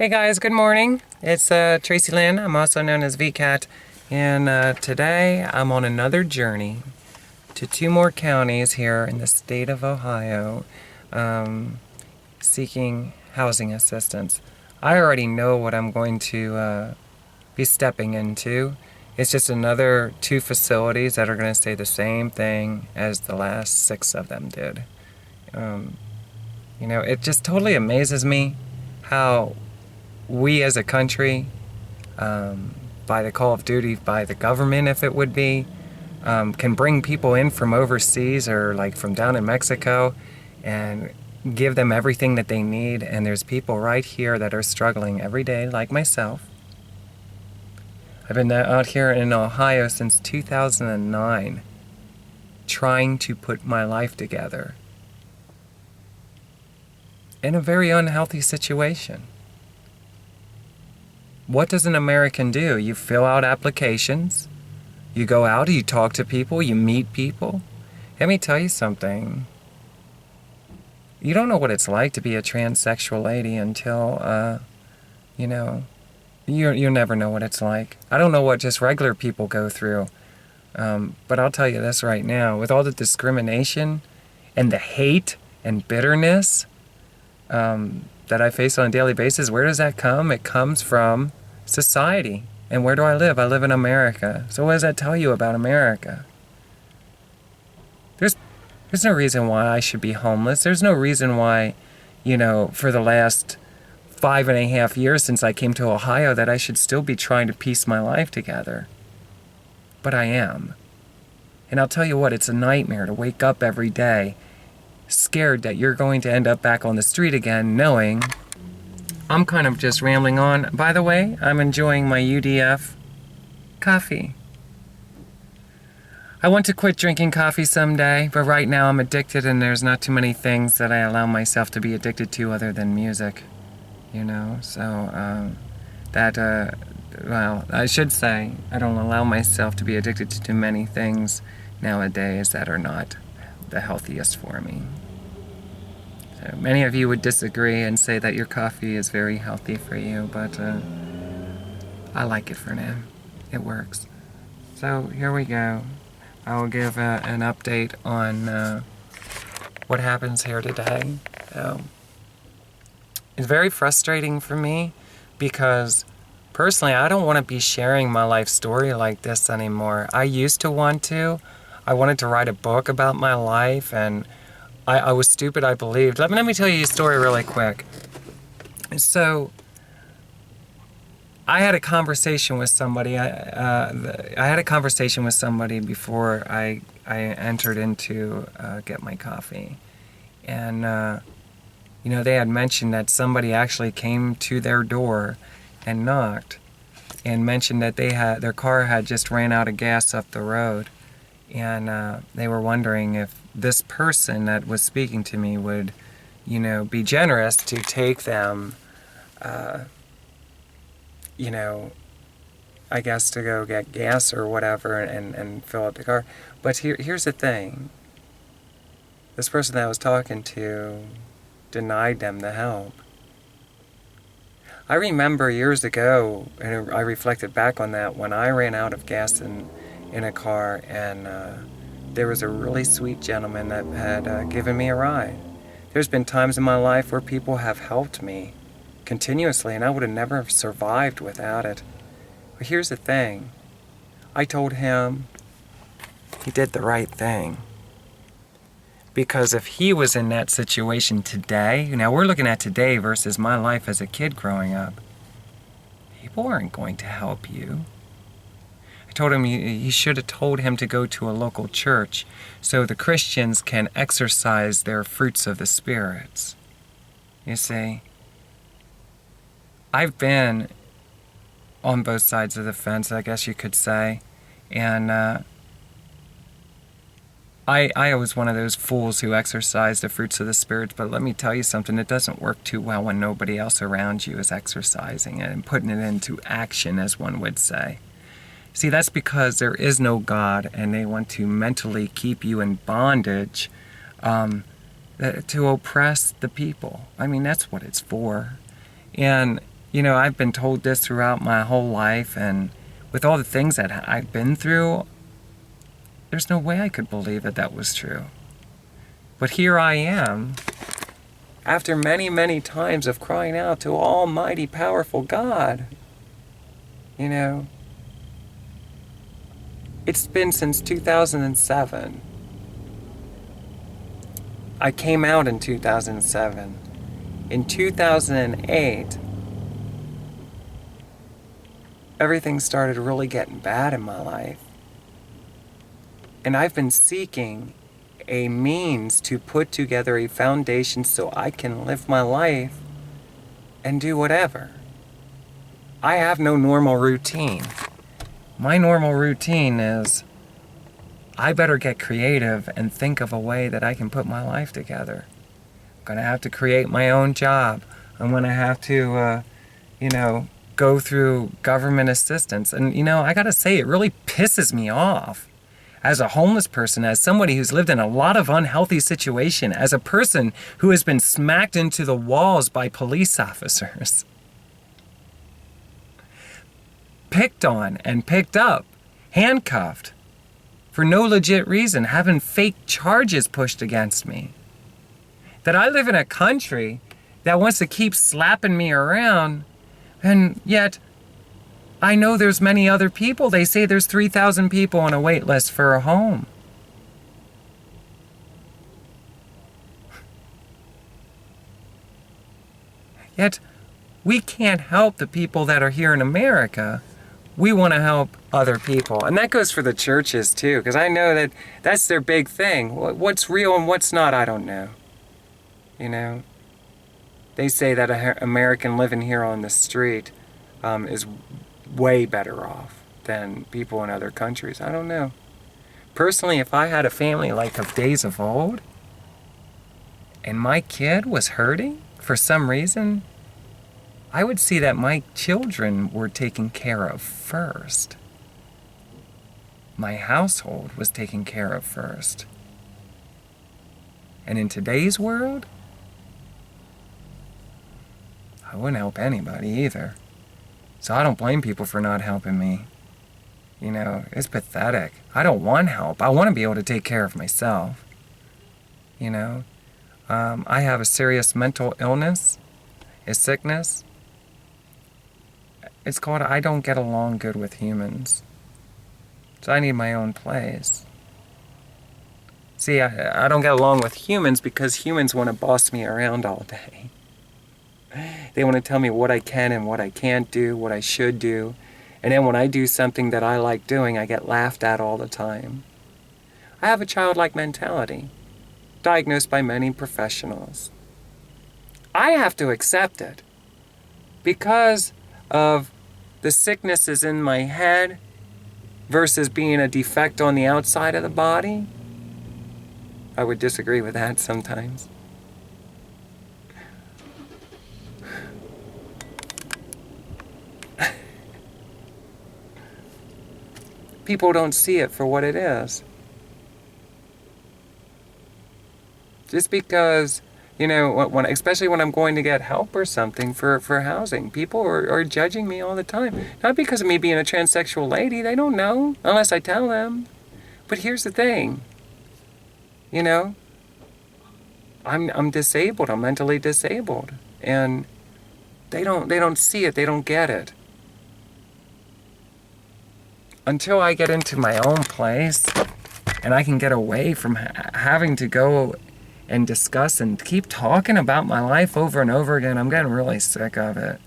Hey guys, good morning. It's Tracilyn. I'm also known as VCAT, and today I'm on another journey to two more counties here in the state of Ohio, seeking housing assistance. I already know what I'm going to be stepping into. It's just another two facilities that are going to say the same thing as the last 6 of them did. It just totally amazes me how we as a country, by the call of duty, by the government if it would be, can bring people in from overseas or like from down in Mexico and give them everything that they need. And there's people right here that are struggling every day like myself. I've been out here in Ohio since 2009 trying to put my life together in a very unhealthy situation. What does an American do? You fill out applications, you go out, you talk to people, you meet people. Let me tell you something. You don't know what it's like to be a transsexual lady until, you'll never know what it's like. I don't know what just regular people go through. But I'll tell you this right now, with all the discrimination and the hate and bitterness that I face on a daily basis, where does that come? It comes from society. And where do I live? I live in America. So what does that tell you about America? There's no reason why I should be homeless. There's no reason why, for the last 5.5 years since I came to Ohio, that I should still be trying to piece my life together. But I am. And I'll tell you what, it's a nightmare to wake up every day scared that you're going to end up back on the street again, knowing I'm kind of just rambling on. By the way, I'm enjoying my UDF coffee. I want to quit drinking coffee someday, but right now I'm addicted and there's not too many things that I allow myself to be addicted to other than music, so I should say I don't allow myself to be addicted to too many things nowadays that are not the healthiest for me. So many of you would disagree and say that your coffee is very healthy for you, but I like it for now. It works. So here we go. I'll give an update on what happens here today. It's very frustrating for me because personally I don't want to be sharing my life story like this anymore. I used to want to. I wanted to write a book about my life, and I was stupid, I believed. Let me tell you a story really quick. So, I had a conversation with somebody. I had a conversation with somebody before I entered into get my coffee, and they had mentioned that somebody actually came to their door and knocked, and mentioned that their car had just ran out of gas up the road. And they were wondering if this person that was speaking to me would, be generous to take them, I guess to go get gas or whatever and fill up the car. But here's the thing. This person that I was talking to denied them the help. I remember years ago, and I reflected back on that, when I ran out of gas in a car, and there was a really sweet gentleman that had given me a ride. There's been times in my life where people have helped me continuously, and I would have never survived without it. But here's the thing. I told him he did the right thing. Because if he was in that situation today, now we're looking at today versus my life as a kid growing up, people aren't going to help you. I told him he should have told him to go to a local church so the Christians can exercise their fruits of the spirits. You see, I've been on both sides of the fence, I guess you could say, and I was one of those fools who exercised the fruits of the spirits, but let me tell you something, it doesn't work too well when nobody else around you is exercising it and putting it into action, as one would say. See, that's because there is no God, and they want to mentally keep you in bondage to oppress the people. I mean, that's what it's for. And I've been told this throughout my whole life, and with all the things that I've been through, there's no way I could believe that was true. But here I am, after many, many times of crying out to almighty, powerful God. It's been since 2007. I came out in 2007. In 2008, everything started really getting bad in my life. And I've been seeking a means to put together a foundation so I can live my life and do whatever. I have no normal routine. My normal routine is I better get creative and think of a way that I can put my life together. I'm going to have to create my own job. I'm going to have to, go through government assistance. And, I got to say, it really pisses me off. As a homeless person, as somebody who's lived in a lot of unhealthy situation, as a person who has been smacked into the walls by police officers, picked on and picked up, handcuffed, for no legit reason, having fake charges pushed against me. That I live in a country that wants to keep slapping me around, and yet I know there's many other people. They say there's 3,000 people on a wait list for a home. Yet, we can't help the people that are here in America. We want to help other people. And that goes for the churches too, because I know that that's their big thing. What's real and what's not, I don't know. They say that an American living here on the street is way better off than people in other countries. I don't know. Personally, if I had a family like of days of old, and my kid was hurting for some reason, I would see that my children were taken care of first. My household was taken care of first. And in today's world, I wouldn't help anybody either. So I don't blame people for not helping me. It's pathetic. I don't want help. I want to be able to take care of myself. I have a serious mental illness, a sickness. It's called I don't get along good with humans. So I need my own place. See, I don't get along with humans because humans want to boss me around all day. They want to tell me what I can and what I can't do, what I should do. And then when I do something that I like doing, I get laughed at all the time. I have a childlike mentality, diagnosed by many professionals. I have to accept it because of the sicknesses in my head versus being a defect on the outside of the body. I would disagree with that sometimes. People don't see it for what it is. Just because, especially when I'm going to get help or something for housing, people are judging me all the time. Not because of me being a transsexual lady. They don't know unless I tell them. But here's the thing. I'm disabled. I'm mentally disabled. And they don't see it. They don't get it. Until I get into my own place and I can get away from having to go and discuss and keep talking about my life over and over again, I'm getting really sick of it.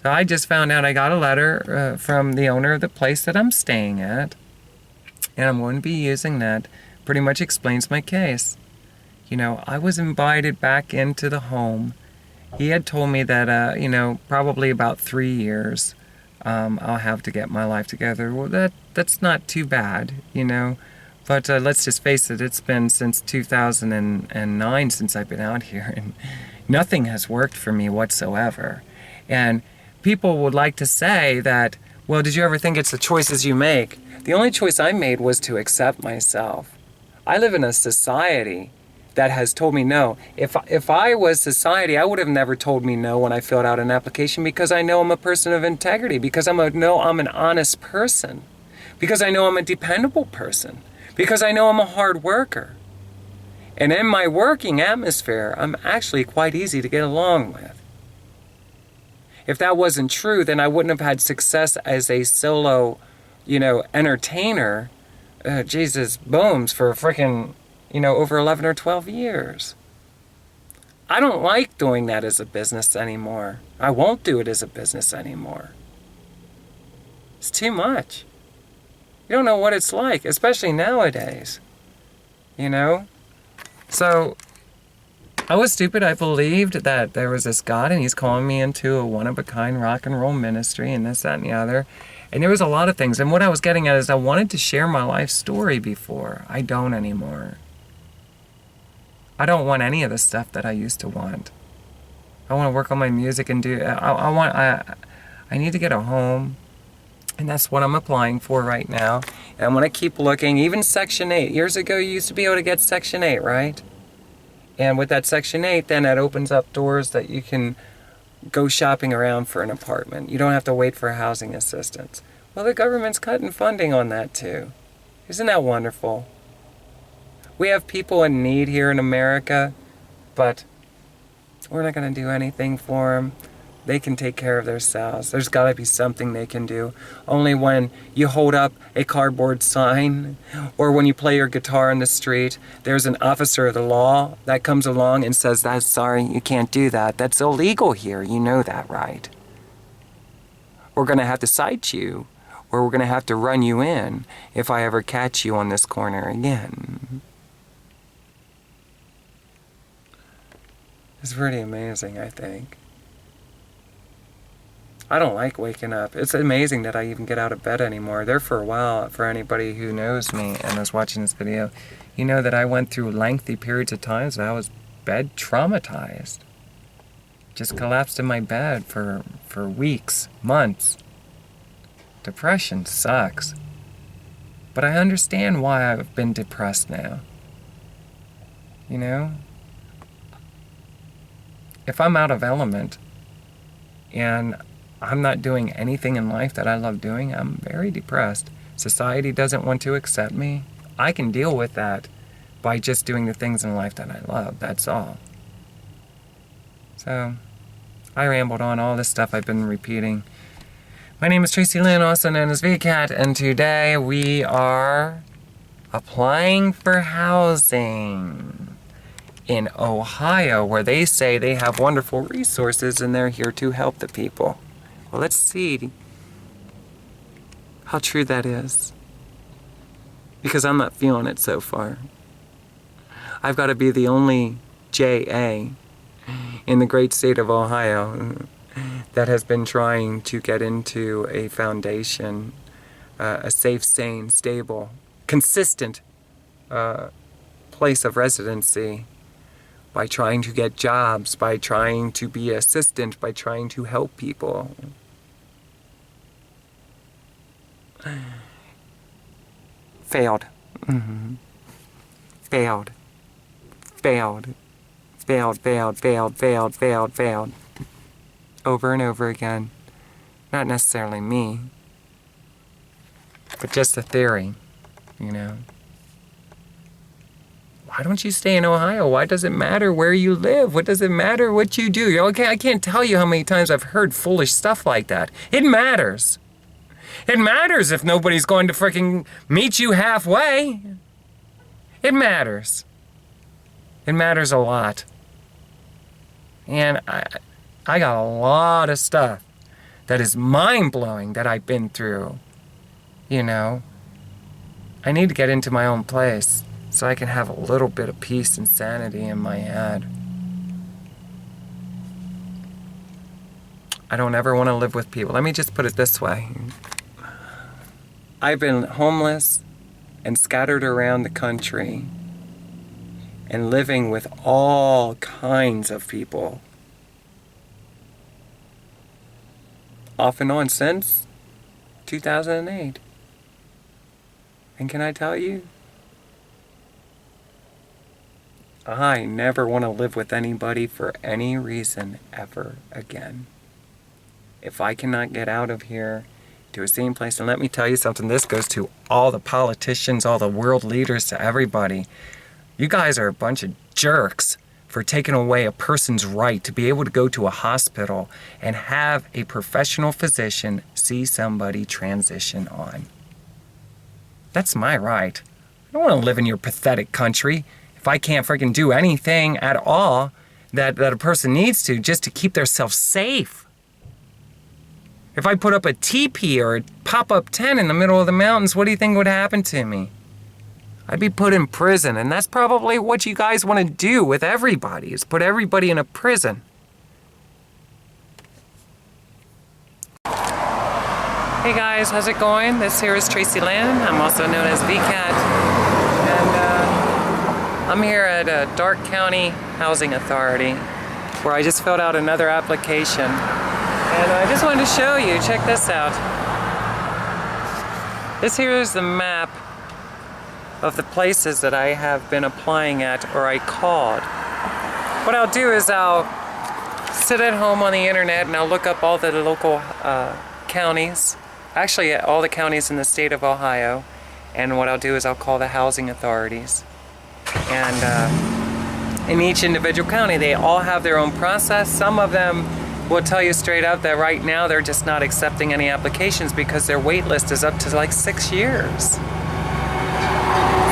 So I just found out I got a letter from the owner of the place that I'm staying at, and I'm going to be using that. Pretty much explains my case. I was invited back into the home. He had told me that, probably about 3 years, I'll have to get my life together. Well, that's not too bad, But let's just face it, it's been since 2009 since I've been out here, and nothing has worked for me whatsoever. And people would like to say that, well, did you ever think it's the choices you make? The only choice I made was to accept myself. I live in a society that has told me no. If I was society, I would have never told me no when I filled out an application, because I know I'm a person of integrity, because I'm an honest person, because I know I'm a dependable person, because I know I'm a hard worker. And in my working atmosphere, I'm actually quite easy to get along with. If that wasn't true, then I wouldn't have had success as a solo, entertainer, Jesus, booms, for freaking, over 11 or 12 years. I don't like doing that as a business anymore. I won't do it as a business anymore. It's too much. You don't know what it's like, especially nowadays. So, I was stupid. I believed that there was this God and he's calling me into a one-of-a-kind rock and roll ministry and this, that, and the other. And there was a lot of things. And what I was getting at is I wanted to share my life story before. I don't anymore. I don't want any of the stuff that I used to want. I want to work on my music and I need to get a home. And that's what I'm applying for right now. And I'm going to keep looking. Even Section 8. Years ago, you used to be able to get Section 8, right? And with that Section 8, then that opens up doors that you can go shopping around for an apartment. You don't have to wait for housing assistance. Well, the government's cutting funding on that too. Isn't that wonderful? We have people in need here in America, but we're not going to do anything for them. They can take care of themselves. There's got to be something they can do. Only when you hold up a cardboard sign or when you play your guitar in the street, there's an officer of the law that comes along and says, "That's sorry, you can't do that. That's illegal here. You know that, right? We're going to have to cite you, or we're going to have to run you in if I ever catch you on this corner again." It's pretty amazing, I think. I don't like waking up. It's amazing that I even get out of bed anymore. There for a while, for anybody who knows me and is watching this video, you know that I went through lengthy periods of times that I was bed traumatized. Just collapsed in my bed for weeks, months. Depression sucks. But I understand why I've been depressed now. If I'm out of element and I'm not doing anything in life that I love doing, I'm very depressed. Society doesn't want to accept me. I can deal with that by just doing the things in life that I love. That's all. So, I rambled on all this stuff I've been repeating. My name is Tracilyn, also known as VCAT, and today we are applying for housing in Ohio, where they say they have wonderful resources and they're here to help the people. Well, let's see how true that is, because I'm not feeling it so far. I've got to be the only JA in the great state of Ohio that has been trying to get into a foundation, a safe, sane, stable, consistent place of residency, by trying to get jobs, by trying to be an assistant, by trying to help people. Failed. Failed. Failed. Failed, failed, failed, failed, failed, failed. Over and over again. Not necessarily me, but just a theory, Why don't you stay in Ohio? Why does it matter where you live? What does it matter what you do? Okay, I can't tell you how many times I've heard foolish stuff like that. It matters. It matters if nobody's going to freaking meet you halfway. It matters. It matters a lot. And I got a lot of stuff that is mind-blowing that I've been through. I need to get into my own place so I can have a little bit of peace and sanity in my head. I don't ever want to live with people. Let me just put it this way. I've been homeless and scattered around the country and living with all kinds of people. Off and on since 2008. And can I tell you? I never want to live with anybody for any reason ever again. If I cannot get out of here to a same place, and let me tell you something, this goes to all the politicians, all the world leaders, to everybody. You guys are a bunch of jerks for taking away a person's right to be able to go to a hospital and have a professional physician see somebody transition on. That's my right. I don't want to live in your pathetic country if I can't freaking do anything at all that a person needs to just to keep themselves safe. If I put up a teepee or a pop-up tent in the middle of the mountains, what do you think would happen to me? I'd be put in prison, and that's probably what you guys want to do with everybody, is put everybody in a prison. Hey guys, how's it going? This here is Tracilyn. I'm also known as VCAT. And I'm here at Dark County Housing Authority, where I just filled out another application. And I just wanted to show you, check this out. This here is the map of the places that I have been applying at, or I called. What I'll do is I'll sit at home on the internet and I'll look up all the local counties, actually all the counties in the state of Ohio, and what I'll do is I'll call the housing authorities. And in each individual county, they all have their own process. Some of them will tell you straight up that right now they're just not accepting any applications because their wait list is up to like 6 years.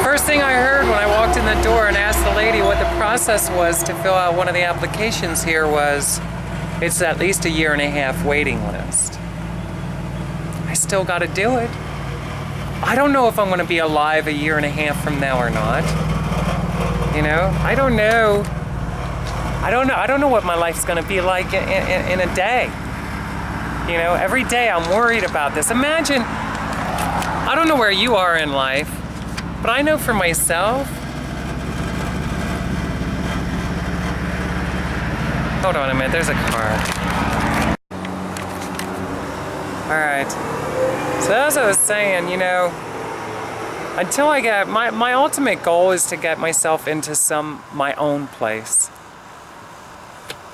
First thing I heard when I walked in the door and asked the lady what the process was to fill out one of the applications here was, it's at least a 1.5 year waiting list. I still got to do it. I don't know if I'm going to be alive a 1.5 years from now or not. You know, I don't know. I don't know what my life's going to be like in a day. You know, every day I'm worried about this. Imagine, I don't know where you are in life, but I know for myself. Hold on a minute, there's a car. Alright. So as I was saying, you know, until I get, my ultimate goal is to get myself into my own place.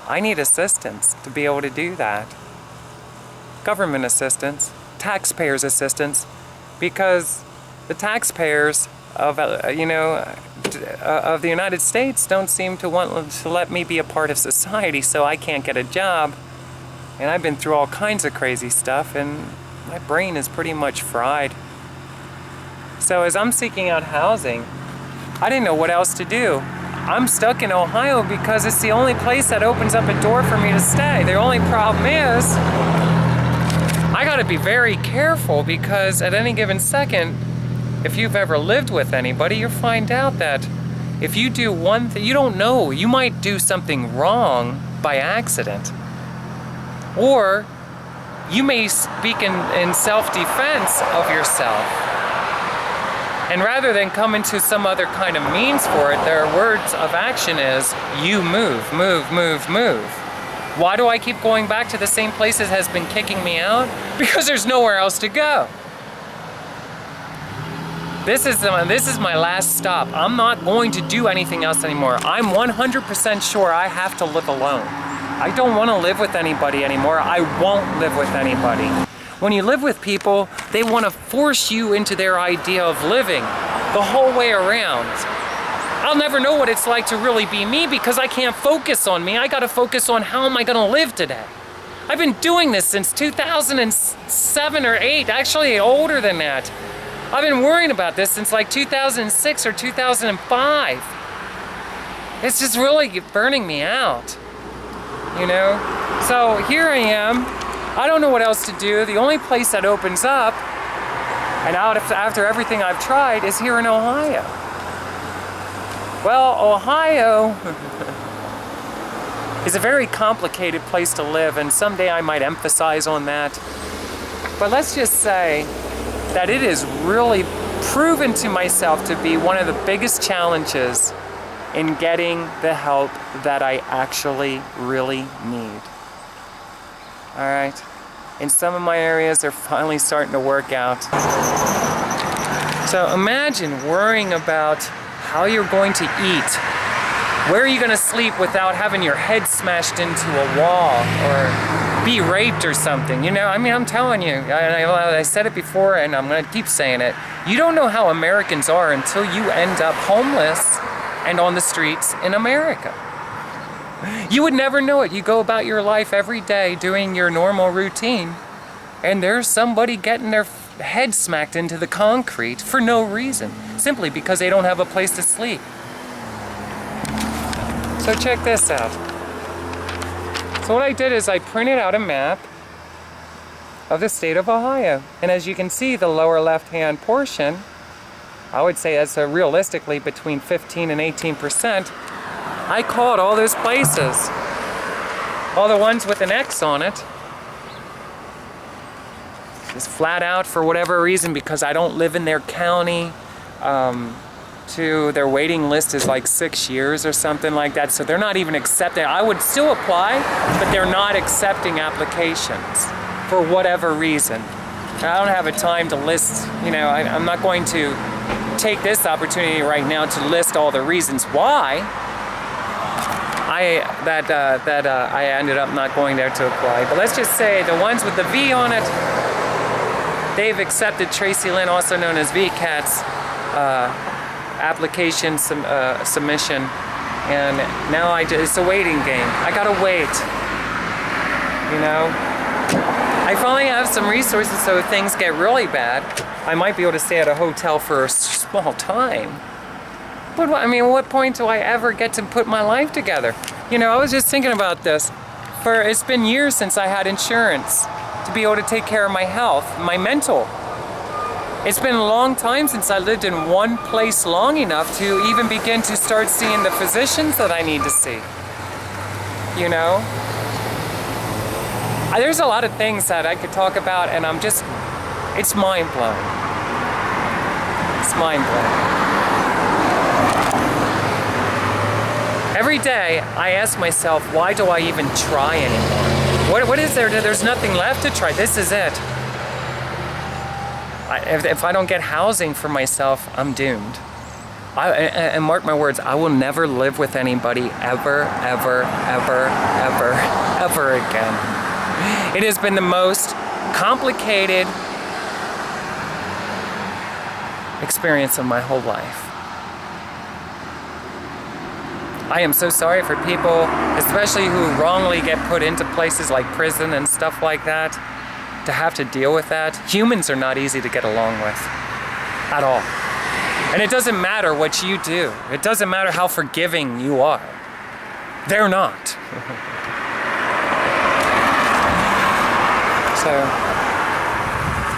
I need assistance to be able to do that. Government assistance, taxpayers' assistance, because the taxpayers of the United States don't seem to want to let me be a part of society, so I can't get a job. And I've been through all kinds of crazy stuff, and my brain is pretty much fried. So as I'm seeking out housing, I didn't know what else to do. I'm stuck in Ohio because it's the only place that opens up a door for me to stay. The only problem is, I gotta be very careful because at any given second, if you've ever lived with anybody, you'll find out that if you do one thing, you don't know, you might do something wrong by accident. Or you may speak in self-defense of yourself. And rather than come into some other kind of means for it, their words of action is, you move, move, move, move. Why do I keep going back to the same place that has been kicking me out? Because there's nowhere else to go. This is my last stop. I'm not going to do anything else anymore. I'm 100% sure I have to live alone. I don't want to live with anybody anymore. I won't live with anybody. When you live with people, they want to force you into their idea of living the whole way around. I'll never know what it's like to really be me because I can't focus on me. I got to focus on how am I going to live today. I've been doing this since 2007 or 8, actually older than that. I've been worrying about this since like 2006 or 2005. It's just really burning me out, you know? So here I am. I don't know what else to do. The only place that opens up, and after everything I've tried, is here in Ohio. Well, Ohio is a very complicated place to live, and someday I might emphasize on that. But let's just say that it is really proven to myself to be one of the biggest challenges in getting the help that I actually really need. All right, in some of my areas, they're finally starting to work out. So imagine worrying about how you're going to eat Where are you going to sleep without having your head smashed into a wall or be raped or something? You know, I mean, I'm telling you, I said it before and I'm going to keep saying it. You don't know how Americans are until you end up homeless and on the streets in America. You would never know it. You go about your life every day doing your normal routine, and there's somebody getting their head smacked into the concrete for no reason, simply because they don't have a place to sleep. So check this out. So what I did is I printed out a map of the state of Ohio. And as you can see, the lower left-hand portion, I would say that's realistically between 15 and 18%. I called all those places. All the ones with an X on it. Just flat out, for whatever reason, because I don't live in their county, their waiting list is like 6 years or something like that, so they're not even accepting. I would still apply, but they're not accepting applications for whatever reason. I don't have a time to list, you know, I'm not going to take this opportunity right now to list all the reasons why I ended up not going there to apply. But let's just say the ones with the V on it, they've accepted Tracilyn, also known as VCAT's application submission, and now it's a waiting game. I gotta wait, you know. I finally have some resources, so if things get really bad, I might be able to stay at a hotel for a small time. But I mean, what point do I ever get to put my life together? You know, I was just thinking about this. It's been years since I had insurance to be able to take care of my health, my mental. It's been a long time since I lived in one place long enough to even begin to start seeing the physicians that I need to see. You know? There's a lot of things that I could talk about, and it's mind-blowing. It's mind-blowing. Every day, I ask myself, why do I even try anymore? What is there? There's nothing left to try. This is it. If I don't get housing for myself, I'm doomed. And mark my words, I will never live with anybody ever, ever, ever, ever, ever again. It has been the most complicated experience of my whole life. I am so sorry for people, especially who wrongly get put into places like prison and stuff like that, to have to deal with that. Humans are not easy to get along with, at all. And it doesn't matter what you do. It doesn't matter how forgiving you are. They're not. So,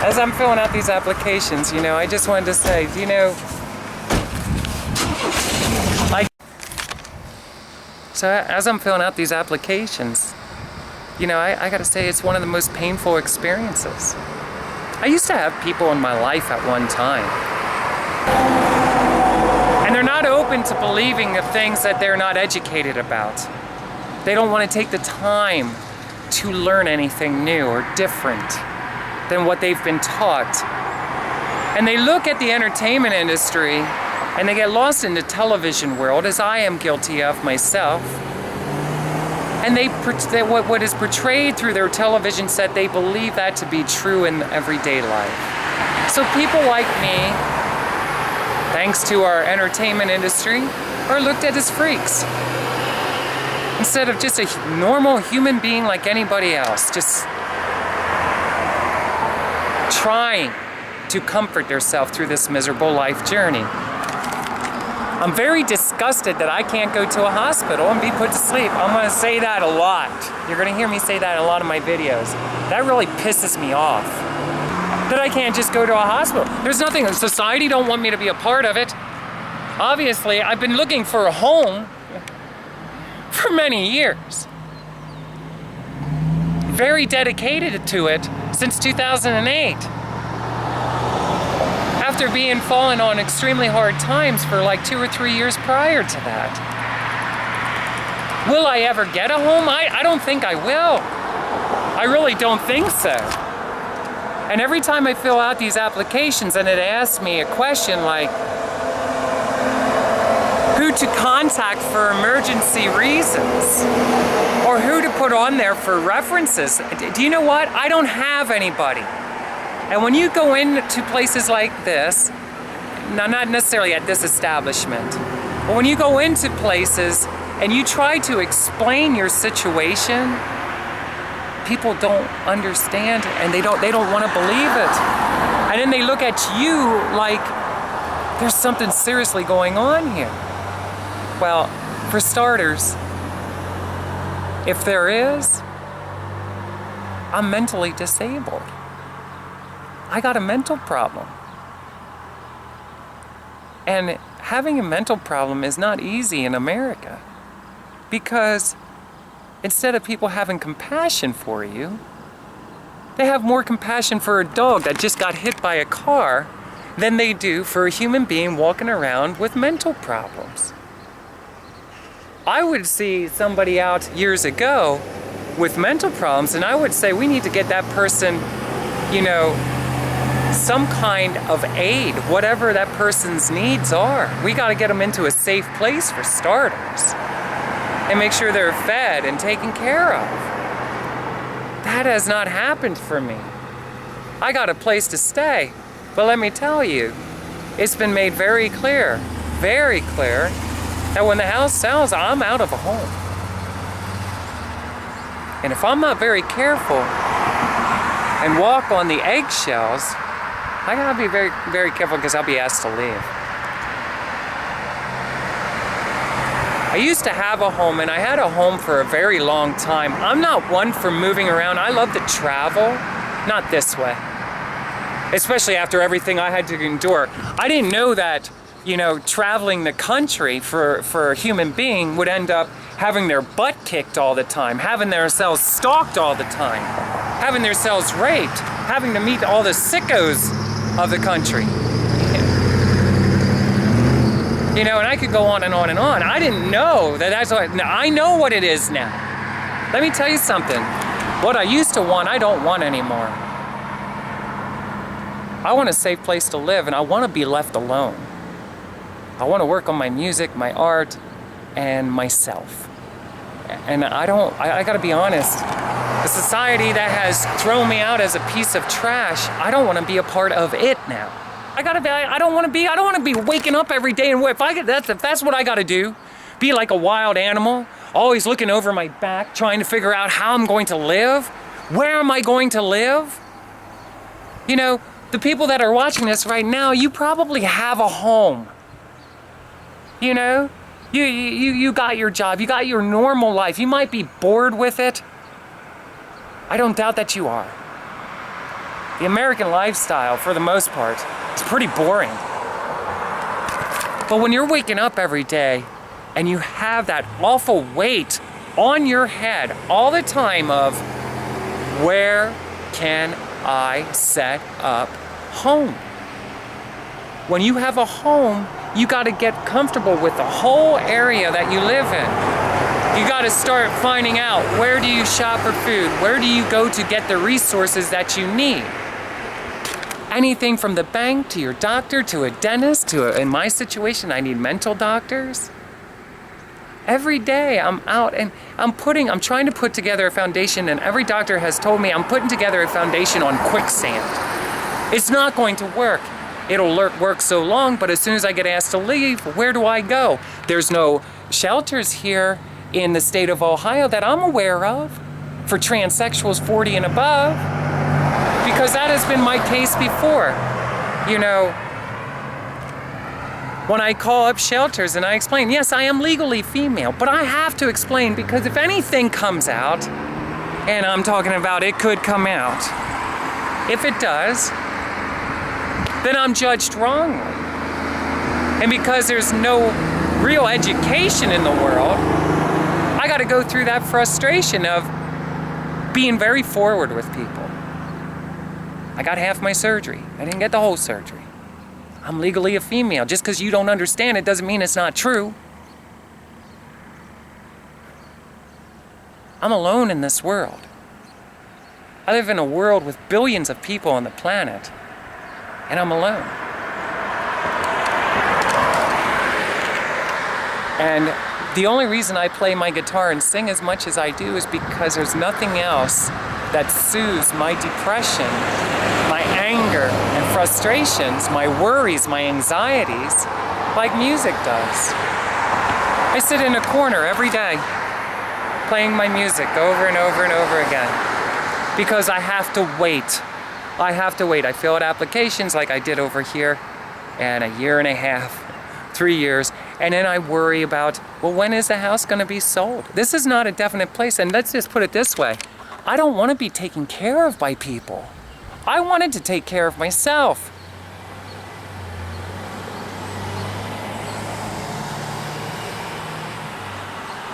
as I'm filling out these applications, you know, I just wanted to say, you know, So as I'm filling out these applications, you know, I gotta say it's one of the most painful experiences. I used to have people in my life at one time, and they're not open to believing the things that they're not educated about. They don't want to take the time to learn anything new or different than what they've been taught. And they look at the entertainment industry and they get lost in the television world, as I am guilty of myself. And what is portrayed through their television set, they believe that to be true in everyday life. So people like me, thanks to our entertainment industry, are looked at as freaks. Instead of just a normal human being like anybody else, just trying to comfort yourself through this miserable life journey. I'm very disgusted that I can't go to a hospital and be put to sleep. I'm gonna say that a lot. You're gonna hear me say that in a lot of my videos. That really pisses me off. That I can't just go to a hospital. There's nothing, society don't want me to be a part of it. Obviously, I've been looking for a home for many years. Very dedicated to it since 2008. After being fallen on extremely hard times for like 2 or 3 years prior to that. Will I ever get a home? I don't think I will. I really don't think so. And every time I fill out these applications and it asks me a question like, who to contact for emergency reasons, or who to put on there for references. Do you know what? I don't have anybody. And when you go into places like this, now not necessarily at this establishment, but when you go into places and you try to explain your situation, people don't understand and they don't want to believe it. And then they look at you like there's something seriously going on here. Well, for starters, if there is, I'm mentally disabled. I got a mental problem. And having a mental problem is not easy in America, because instead of people having compassion for you, they have more compassion for a dog that just got hit by a car than they do for a human being walking around with mental problems. I would see somebody out years ago with mental problems, and I would say we need to get that person, some kind of aid, whatever that person's needs are. We got to get them into a safe place for starters, and make sure they're fed and taken care of. That has not happened for me. I got a place to stay, but let me tell you, it's been made very clear, that when the house sells, I'm out of a home. And if I'm not very careful and walk on the eggshells, I gotta be very, very careful, because I'll be asked to leave. I used to have a home, and I had a home for a very long time. I'm not one for moving around. I love to travel, not this way. Especially after everything I had to endure. I didn't know that, traveling the country for a human being would end up having their butt kicked all the time, having themselves stalked all the time, having themselves raped, having to meet all the sickos of the country. And I could go on and on and on. I didn't know that's what, I know what it is now. Let me tell you something. What I used to want, I don't want anymore. I want a safe place to live, and I want to be left alone. I want to work on my music, my art, and myself. And I gotta be honest, the society that has thrown me out as a piece of trash, I don't want to be a part of it now. I don't want to be waking up every day, and if that's what I gotta do, be like a wild animal, always looking over my back, trying to figure out how I'm going to live. Where am I going to live? The people that are watching this right now, you probably have a home. You got your job, you got your normal life. You might be bored with it. I don't doubt that you are. The American lifestyle, for the most part, is pretty boring. But when you're waking up every day and you have that awful weight on your head all the time of, where can I set up home? When you have a home, you got to get comfortable with the whole area that you live in. You got to start finding out, where do you shop for food? Where do you go to get the resources that you need? Anything from the bank to your doctor to a dentist in my situation, I need mental doctors. Every day I'm out and I'm trying to put together a foundation, and every doctor has told me I'm putting together a foundation on quicksand. It's not going to work. It'll work so long, but as soon as I get asked to leave, where do I go? There's no shelters here in the state of Ohio that I'm aware of for transsexuals 40 and above, because that has been my case before. When I call up shelters and I explain, yes, I am legally female, but I have to explain, because if anything comes out, and I'm talking about it could come out, if it does, then I'm judged wrongly. And because there's no real education in the world, I got to go through that frustration of being very forward with people. I got half my surgery. I didn't get the whole surgery. I'm legally a female. Just because you don't understand it doesn't mean it's not true. I'm alone in this world. I live in a world with billions of people on the planet, and I'm alone. And the only reason I play my guitar and sing as much as I do is because there's nothing else that soothes my depression, my anger and frustrations, my worries, my anxieties, like music does. I sit in a corner every day playing my music over and over and over again because I have to wait. I have to wait. I fill out applications like I did over here, and a year and a half, 3 years, and then I worry about, well, when is the house going to be sold? This is not a definite place, and let's just put it this way. I don't want to be taken care of by people. I wanted to take care of myself.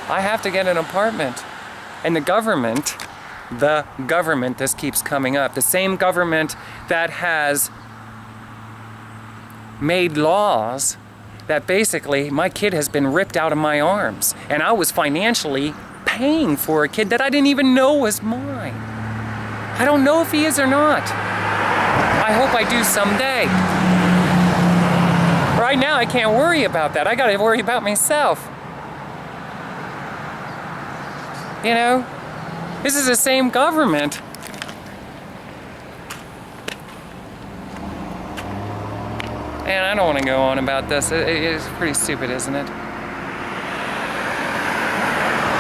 I have to get an apartment. And the government, this keeps coming up, the same government that has made laws that basically my kid has been ripped out of my arms, and I was financially paying for a kid that I didn't even know was mine. I don't know if he is or not. I hope I do someday. Right now I can't worry about that. I gotta worry about myself. You know, this is the same government. And I don't want to go on about this. It's pretty stupid, isn't it?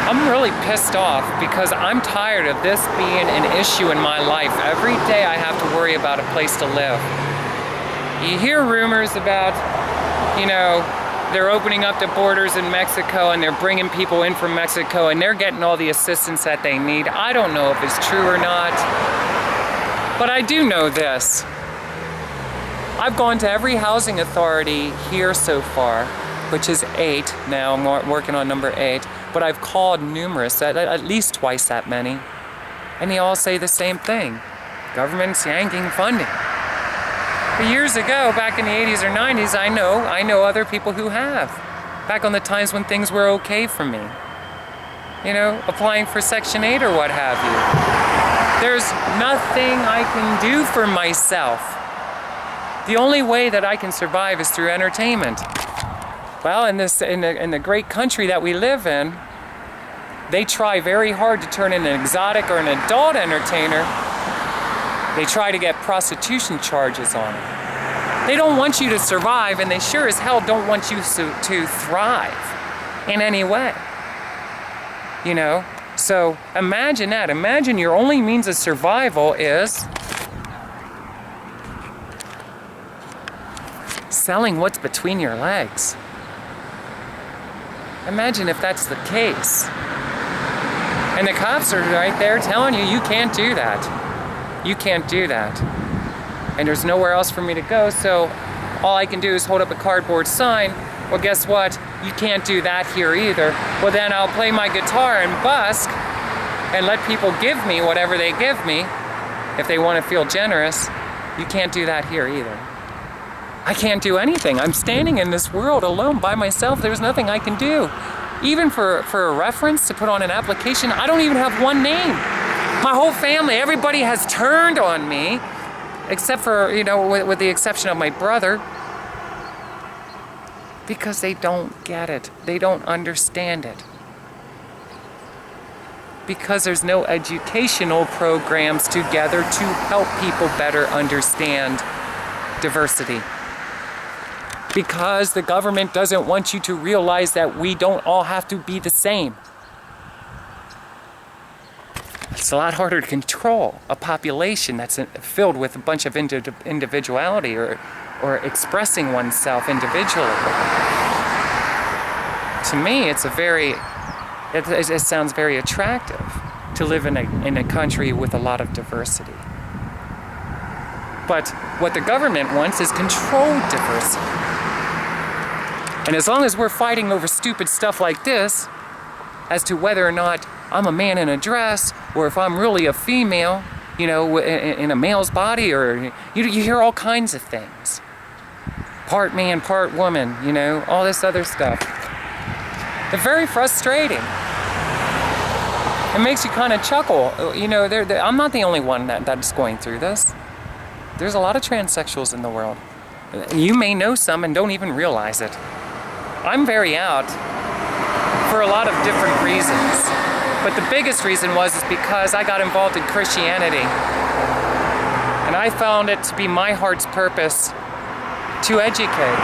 I'm really pissed off because I'm tired of this being an issue in my life. Every day I have to worry about a place to live. You hear rumors about, you know, they're opening up the borders in Mexico and they're bringing people in from Mexico and they're getting all the assistance that they need. I don't know if it's true or not, but I do know this. I've gone to every housing authority here so far, which is 8 now. I'm working on number 8, but I've called numerous, at least twice that many, and they all say the same thing. Government's yanking funding. But years ago, back in the 80s or 90s, I know other people who have. Back on the times when things were okay for me. You know, applying for Section 8 or what have you. There's nothing I can do for myself. The only way that I can survive is through entertainment. Well, in the great country that we live in, they try very hard to turn in an exotic or an adult entertainer. They try to get prostitution charges on it. They don't want you to survive, and they sure as hell don't want you to thrive in any way. You know? So imagine that. Imagine your only means of survival is selling what's between your legs. Imagine if that's the case. And the cops are right there telling you, you can't do that. You can't do that. And there's nowhere else for me to go, so all I can do is hold up a cardboard sign. Well, guess what? You can't do that here either. Well, then I'll play my guitar and busk and let people give me whatever they give me if they want to feel generous. You can't do that here either. I can't do anything. I'm standing in this world alone by myself. There's nothing I can do. Even for a reference to put on an application, I don't even have one name. My whole family, everybody has turned on me, except for, you know, with the exception of my brother, because they don't get it. They don't understand it. Because there's no educational programs together to help people better understand diversity. Because the government doesn't want you to realize that we don't all have to be the same. It's a lot harder to control a population that's filled with a bunch of individuality or expressing oneself individually. To me, it sounds very attractive to live in a country with a lot of diversity. But what the government wants is controlled diversity. And as long as we're fighting over stupid stuff like this, as to whether or not I'm a man in a dress, or if I'm really a female, you know, in a male's body, or you hear all kinds of things. Part man, part woman, you know, all this other stuff. They're very frustrating. It makes you kind of chuckle. You know, I'm not the only one that's going through this. There's a lot of transsexuals in the world. You may know some and don't even realize it. I'm very out. for a lot of different reasons. But the biggest reason is because I got involved in Christianity. And I found it to be my heart's purpose to educate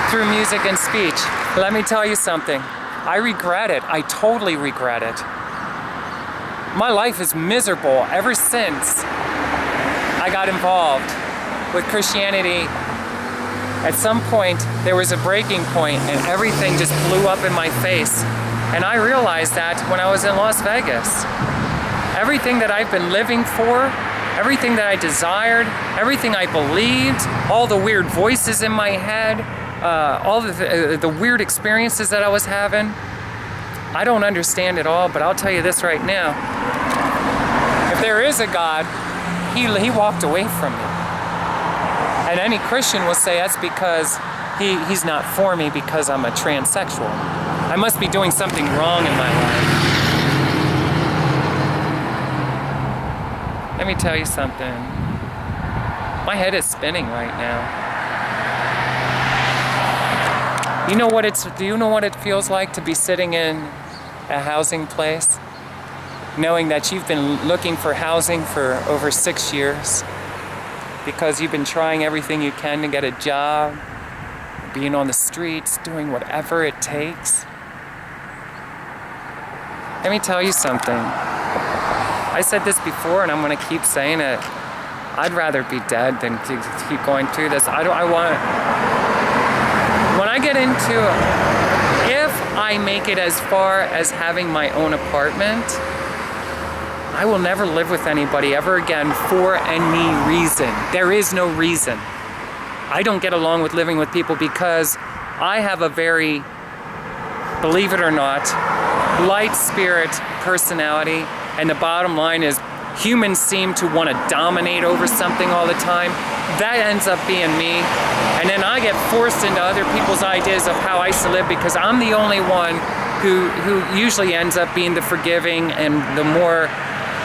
through music and speech. Let me tell you something. I regret it. I totally regret it. My life is miserable ever since I got involved with Christianity. At some point, there was a breaking point and everything just blew up in my face. And I realized that when I was in Las Vegas. Everything that I've been living for, everything that I desired, everything I believed, all the weird voices in my head, all the weird experiences that I was having, I don't understand it all, but I'll tell you this right now. If there is a God, he walked away from me. And any Christian will say that's because he's not for me because I'm a transsexual. I must be doing something wrong in my life. Let me tell you something. My head is spinning right now. Do you know what it feels like to be sitting in a housing place, knowing that you've been looking for housing for over 6 years because you've been trying everything you can to get a job, being on the streets, doing whatever it takes? Let me tell you something. I said this before and I'm going to keep saying it. I'd rather be dead than keep going through this. When I get into it, if I make it as far as having my own apartment, I will never live with anybody ever again for any reason. There is no reason. I don't get along with living with people because I have a very, believe it or not, light spirit personality. And the bottom line is humans seem to want to dominate over something all the time. That ends up being me. And then I get forced into other people's ideas of how I should live because I'm the only one who usually ends up being the forgiving and the more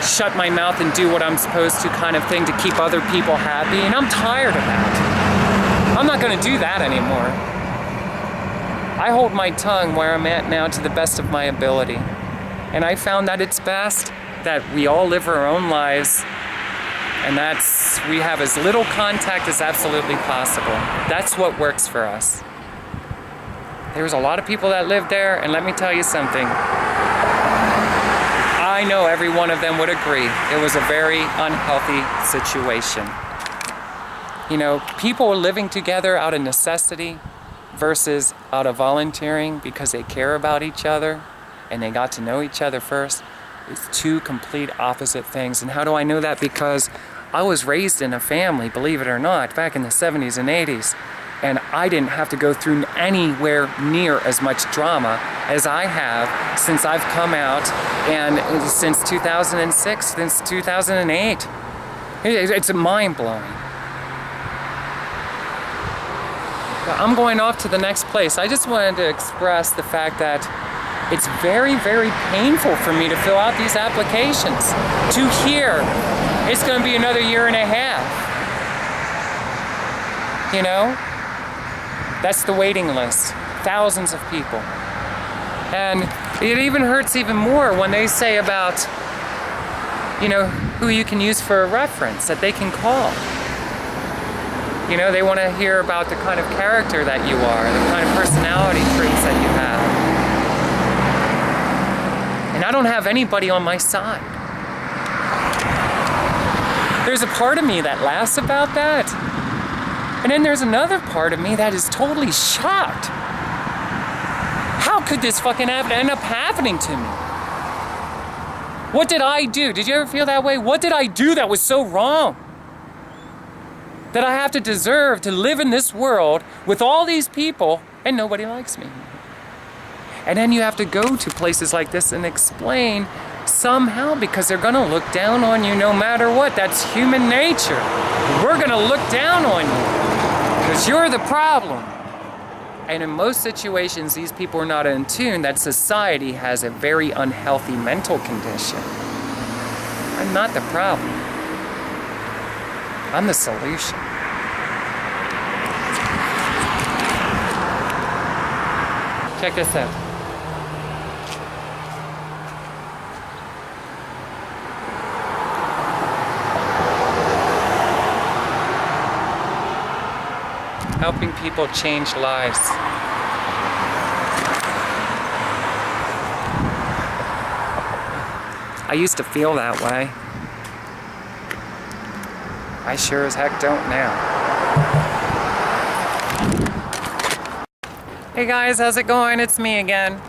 shut my mouth and do what I'm supposed to kind of thing to keep other people happy. And I'm tired of that. I'm not going to do that anymore. I hold my tongue where I'm at now to the best of my ability. And I found that it's best that we all live our own lives, and we have as little contact as absolutely possible. That's what works for us. There was a lot of people that lived there, and let me tell you something. I know every one of them would agree. It was a very unhealthy situation. You know, people were living together out of necessity versus out of volunteering because they care about each other and they got to know each other first. It's two complete opposite things. And how do I know that? Because I was raised in a family, believe it or not, back in the 70s and 80s. And I didn't have to go through anywhere near as much drama as I have since I've come out and since 2006, since 2008. It's mind-blowing. I'm going off to the next place. I just wanted to express the fact that it's very, very painful for me to fill out these applications. To hear it's going to be another year and a half. You know? That's the waiting list. Thousands of people. And it even hurts even more when they say about, you know, who you can use for a reference that they can call. You know, they want to hear about the kind of character that you are, the kind of personality traits that you have. And I don't have anybody on my side. There's a part of me that laughs about that. And then there's another part of me that is totally shocked. How could this fucking end up happening to me? What did I do? Did you ever feel that way? What did I do that was so wrong? That I have to deserve to live in this world with all these people and nobody likes me. And then you have to go to places like this and explain somehow because they're gonna look down on you no matter what. That's human nature. We're gonna look down on you because you're the problem. And in most situations, these people are not in tune that society has a very unhealthy mental condition. I'm not the problem. I'm the solution. Check this out. helping people change lives. I used to feel that way. I sure as heck don't now. Hey guys, how's it going? It's me again.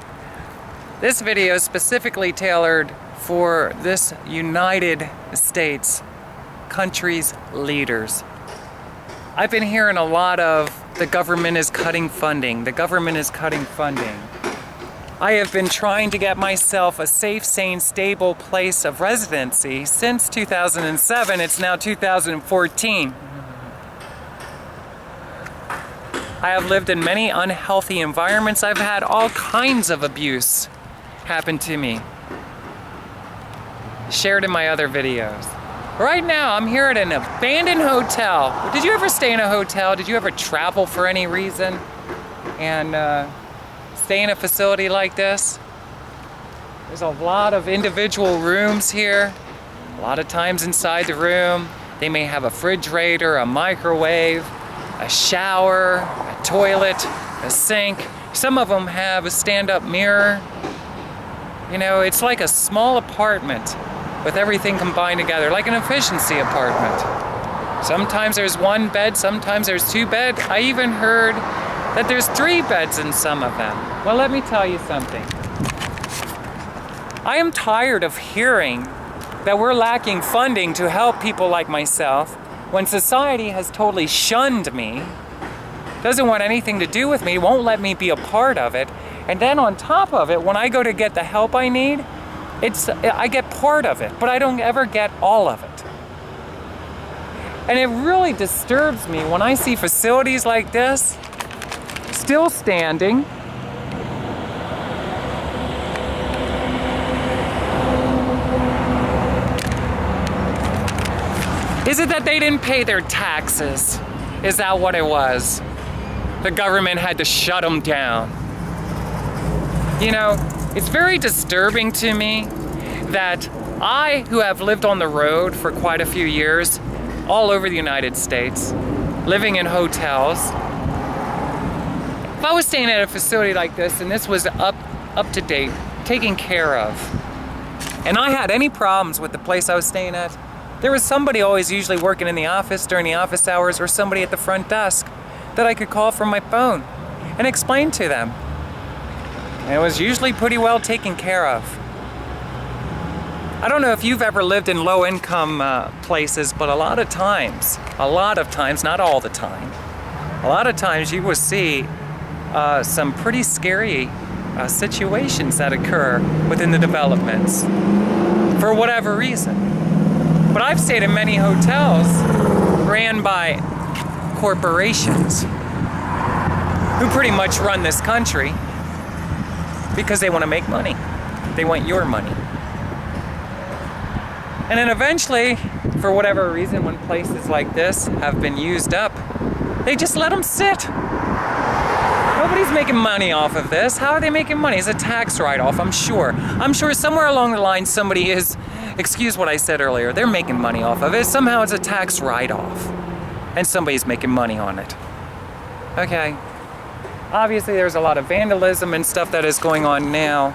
This video is specifically tailored for this United States country's leaders. I've been hearing a lot of the government is cutting funding. The government is cutting funding. I have been trying to get myself a safe, sane, stable place of residency since 2007. It's now 2014. I have lived in many unhealthy environments. I've had all kinds of abuse happen to me. Shared in my other videos. Right now, I'm here at an abandoned hotel. Did you ever stay in a hotel? Did you ever travel for any reason and stay in a facility like this? There's a lot of individual rooms here. A lot of times inside the room, they may have a refrigerator, a microwave, a shower, a toilet, a sink. Some of them have a stand-up mirror. You know, it's like a small apartment with everything combined together, like an efficiency apartment. Sometimes there's one bed, sometimes there's two beds. I even heard that there's 3 beds in some of them. Well, let me tell you something. I am tired of hearing that we're lacking funding to help people like myself when society has totally shunned me, doesn't want anything to do with me, won't let me be a part of it. And then on top of it, when I go to get the help I need, I get part of it, but I don't ever get all of it. And it really disturbs me when I see facilities like this still standing. Is it that they didn't pay their taxes? Is that what it was? The government had to shut them down. You know, it's very disturbing to me that I, who have lived on the road for quite a few years, all over the United States, living in hotels, if I was staying at a facility like this and this was up to date, taken care of, and I had any problems with the place I was staying at, there was somebody always usually working in the office during the office hours or somebody at the front desk that I could call from my phone and explain to them. And it was usually pretty well taken care of. I don't know if you've ever lived in low-income places, but a lot of times, not all the time, a lot of times you will see some pretty scary situations that occur within the developments for whatever reason. But I've stayed in many hotels ran by corporations who pretty much run this country because they want to make money. They want your money. And then eventually, for whatever reason, when places like this have been used up, they just let them sit. Nobody's making money off of this. How are they making money? It's a tax write-off, I'm sure. I'm sure somewhere along the line somebody is, excuse what I said earlier, they're making money off of it. Somehow it's a tax write-off. And somebody's making money on it. Okay. Obviously there's a lot of vandalism and stuff that is going on now.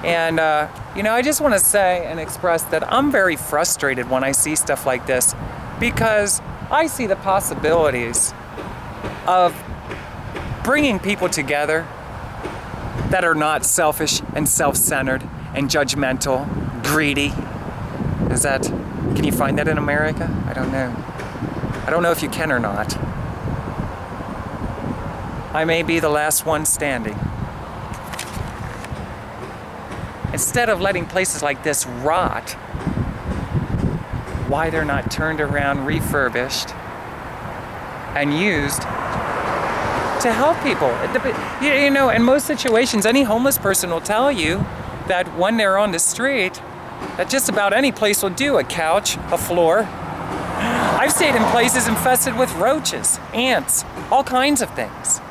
And, you know, I just want to say and express that I'm very frustrated when I see stuff like this because I see the possibilities of bringing people together that are not selfish and self-centered and judgmental, greedy. Can you find that in America? I don't know. I don't know if you can or not. I may be the last one standing. Instead of letting places like this rot, why they're not turned around, refurbished, and used to help people. You know, in most situations, any homeless person will tell you that when they're on the street, that just about any place will do. A couch, a floor. I've stayed in places infested with roaches, ants, all kinds of things.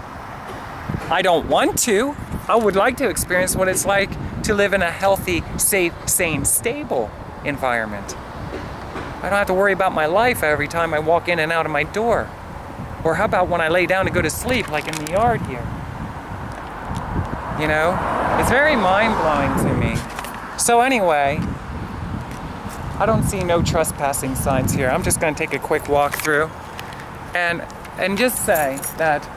I don't want to. I would like to experience what it's like to live in a healthy, safe, sane, stable environment. I don't have to worry about my life every time I walk in and out of my door. Or how about when I lay down to go to sleep, like in the yard here? You know, it's very mind-blowing to me. So anyway, I don't see no trespassing signs here. I'm just going to take a quick walk through and just say that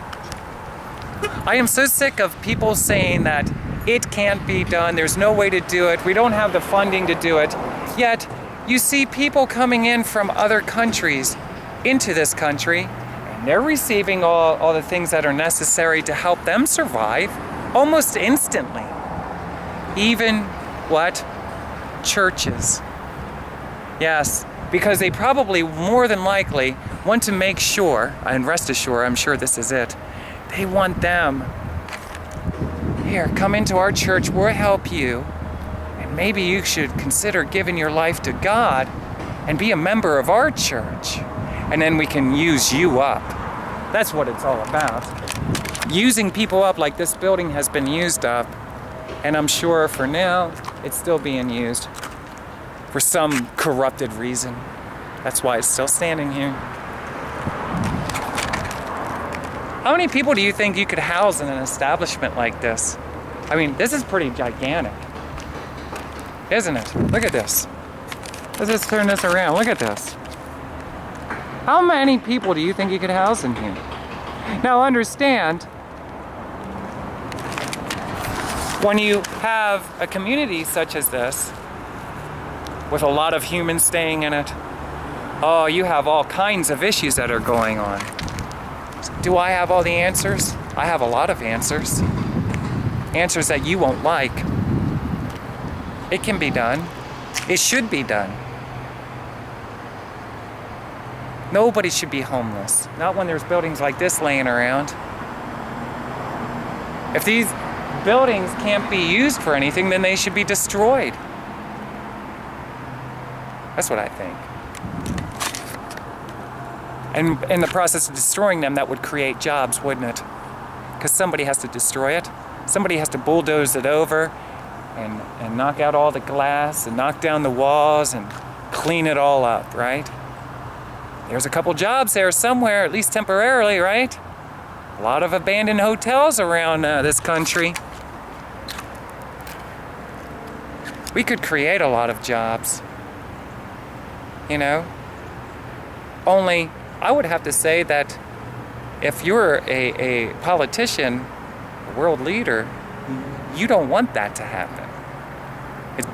I am so sick of people saying that it can't be done, there's no way to do it, we don't have the funding to do it. Yet, you see people coming in from other countries into this country, and they're receiving all the things that are necessary to help them survive almost instantly. Even, what? Churches. Yes, because they probably more than likely want to make sure, and rest assured, I'm sure this is it, they want them, here, come into our church, we'll help you, and maybe you should consider giving your life to God and be a member of our church, and then we can use you up. That's what it's all about. Using people up like this building has been used up, and I'm sure for now, it's still being used for some corrupted reason. That's why it's still standing here. How many people do you think you could house in an establishment like this? I mean, this is pretty gigantic, isn't it? Look at this. Let's just turn this around. Look at this. How many people do you think you could house in here? Now understand, when you have a community such as this, with a lot of humans staying in it, oh, you have all kinds of issues that are going on. Do I have all the answers? I have a lot of answers. Answers that you won't like. It can be done. It should be done. Nobody should be homeless. Not when there's buildings like this laying around. If these buildings can't be used for anything, then they should be destroyed. That's what I think. And in the process of destroying them, that would create jobs, wouldn't it? Because somebody has to destroy it. Somebody has to bulldoze it over and knock out all the glass and knock down the walls and clean it all up, right? There's a couple jobs there somewhere, at least temporarily, right? A lot of abandoned hotels around this country. We could create a lot of jobs, you know? Only, I would have to say that if you're a politician, a world leader, you don't want that to happen.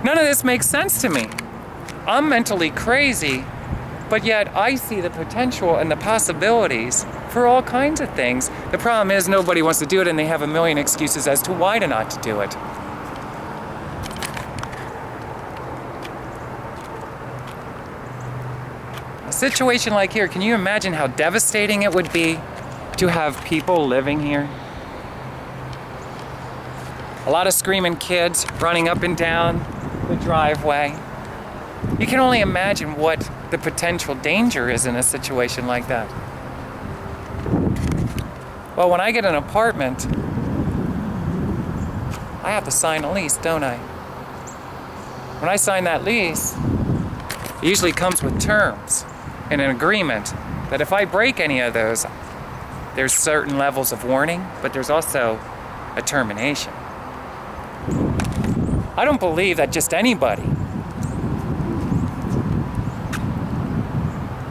None of this makes sense to me. I'm mentally crazy, but yet I see the potential and the possibilities for all kinds of things. The problem is nobody wants to do it, and they have a million excuses as to why not to do it. A situation like here, can you imagine how devastating it would be to have people living here? A lot of screaming kids running up and down the driveway. You can only imagine what the potential danger is in a situation like that. Well, when I get an apartment, I have to sign a lease, don't I? When I sign that lease, it usually comes with terms and an agreement that if I break any of those, there's certain levels of warning, but there's also a termination. I don't believe that just anybody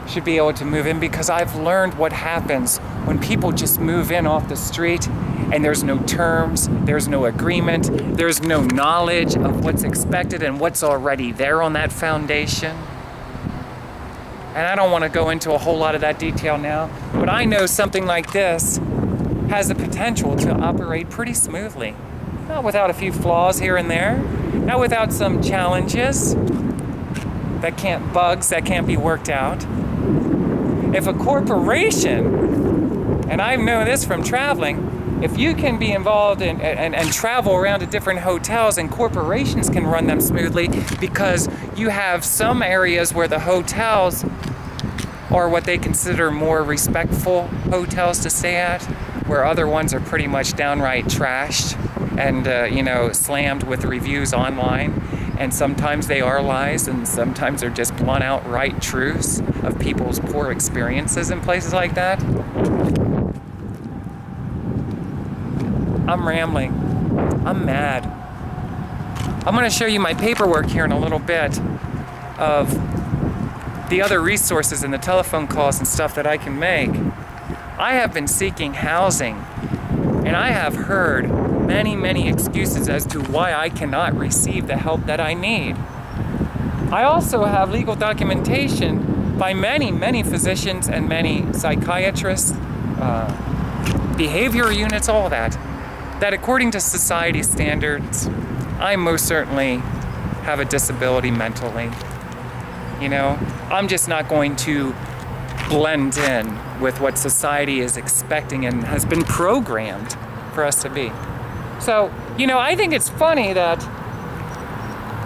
should be able to move in, because I've learned what happens when people just move in off the street and there's no terms, there's no agreement, there's no knowledge of what's expected and what's already there on that foundation. And I don't want to go into a whole lot of that detail now, but I know something like this has the potential to operate pretty smoothly. Not without a few flaws here and there, not without some challenges bugs that can't be worked out. If a corporation, and I know this from traveling, if you can be involved in and travel around to different hotels, and corporations can run them smoothly because you have some areas where the hotels are what they consider more respectful hotels to stay at, where other ones are pretty much downright trashed and slammed with reviews online. And sometimes they are lies, and sometimes they're just blunt outright truths of people's poor experiences in places like that. I'm rambling. I'm mad. I'm going to show you my paperwork here in a little bit of the other resources and the telephone calls and stuff that I can make. I have been seeking housing, and I have heard many, many excuses as to why I cannot receive the help that I need. I also have legal documentation by many, many physicians and many psychiatrists, behavior units, all that according to society standards, I most certainly have a disability mentally. You know, I'm just not going to blend in with what society is expecting and has been programmed for us to be. So, you know, I think it's funny that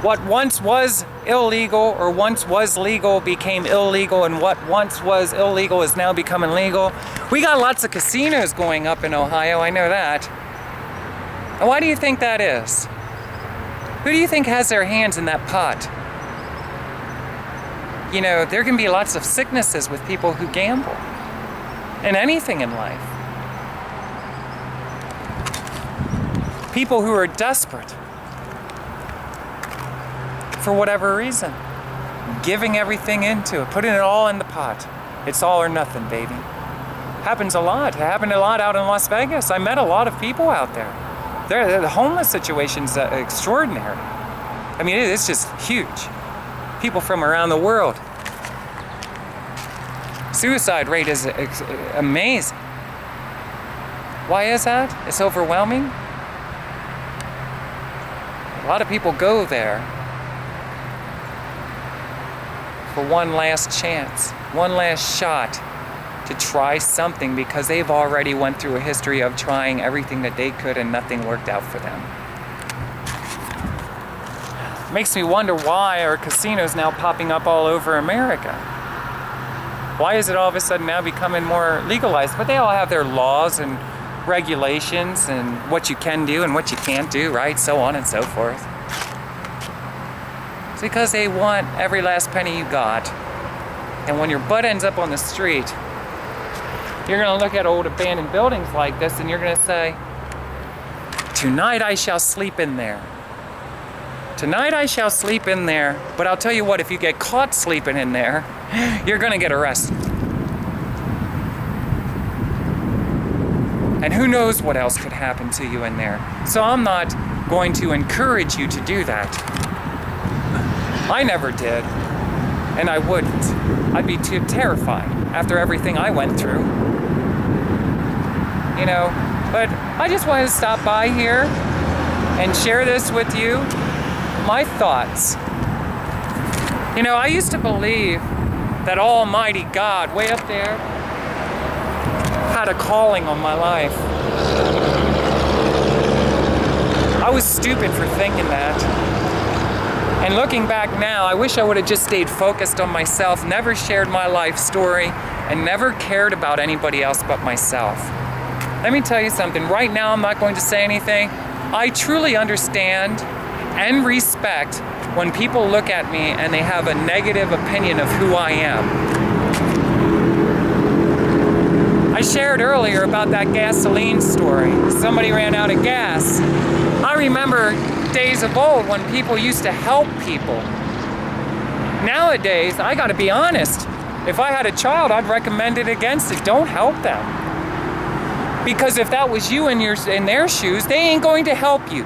what once was illegal or once was legal became illegal, and what once was illegal is now becoming legal. We got lots of casinos going up in Ohio, I know that. And why do you think that is? Who do you think has their hands in that pot? You know, there can be lots of sicknesses with people who gamble. And anything in life. People who are desperate. For whatever reason. Giving everything into it. Putting it all in the pot. It's all or nothing, baby. Happens a lot. It happened a lot out in Las Vegas. I met a lot of people out there. The homeless situation's extraordinary. I mean, it's just huge. People from around the world. Suicide rate is amazing. Why is that? It's overwhelming. A lot of people go there for one last chance, one last shot to try something because they've already went through a history of trying everything that they could and nothing worked out for them. Makes me wonder, why are casinos now popping up all over America? Why is it all of a sudden now becoming more legalized? But they all have their laws and regulations and what you can do and what you can't do, right? So on and so forth. It's because they want every last penny you got. And when your butt ends up on the street, you're going to look at old abandoned buildings like this and you're going to say, tonight I shall sleep in there. Tonight I shall sleep in there. But I'll tell you what, if you get caught sleeping in there, you're going to get arrested. And who knows what else could happen to you in there. So I'm not going to encourage you to do that. I never did. And I wouldn't. I'd be too terrified after everything I went through. You know, but I just wanted to stop by here and share this with you, my thoughts. You know, I used to believe that Almighty God, way up there, had a calling on my life. I was stupid for thinking that. And looking back now, I wish I would have just stayed focused on myself, never shared my life story, and never cared about anybody else but myself. Let me tell you something. Right now, I'm not going to say anything. I truly understand and respect when people look at me and they have a negative opinion of who I am. I shared earlier about that gasoline story. Somebody ran out of gas. I remember days of old when people used to help people. Nowadays, I gotta be honest, if I had a child, I'd recommend it against it. Don't help them. Because if that was you in their shoes, they ain't going to help you.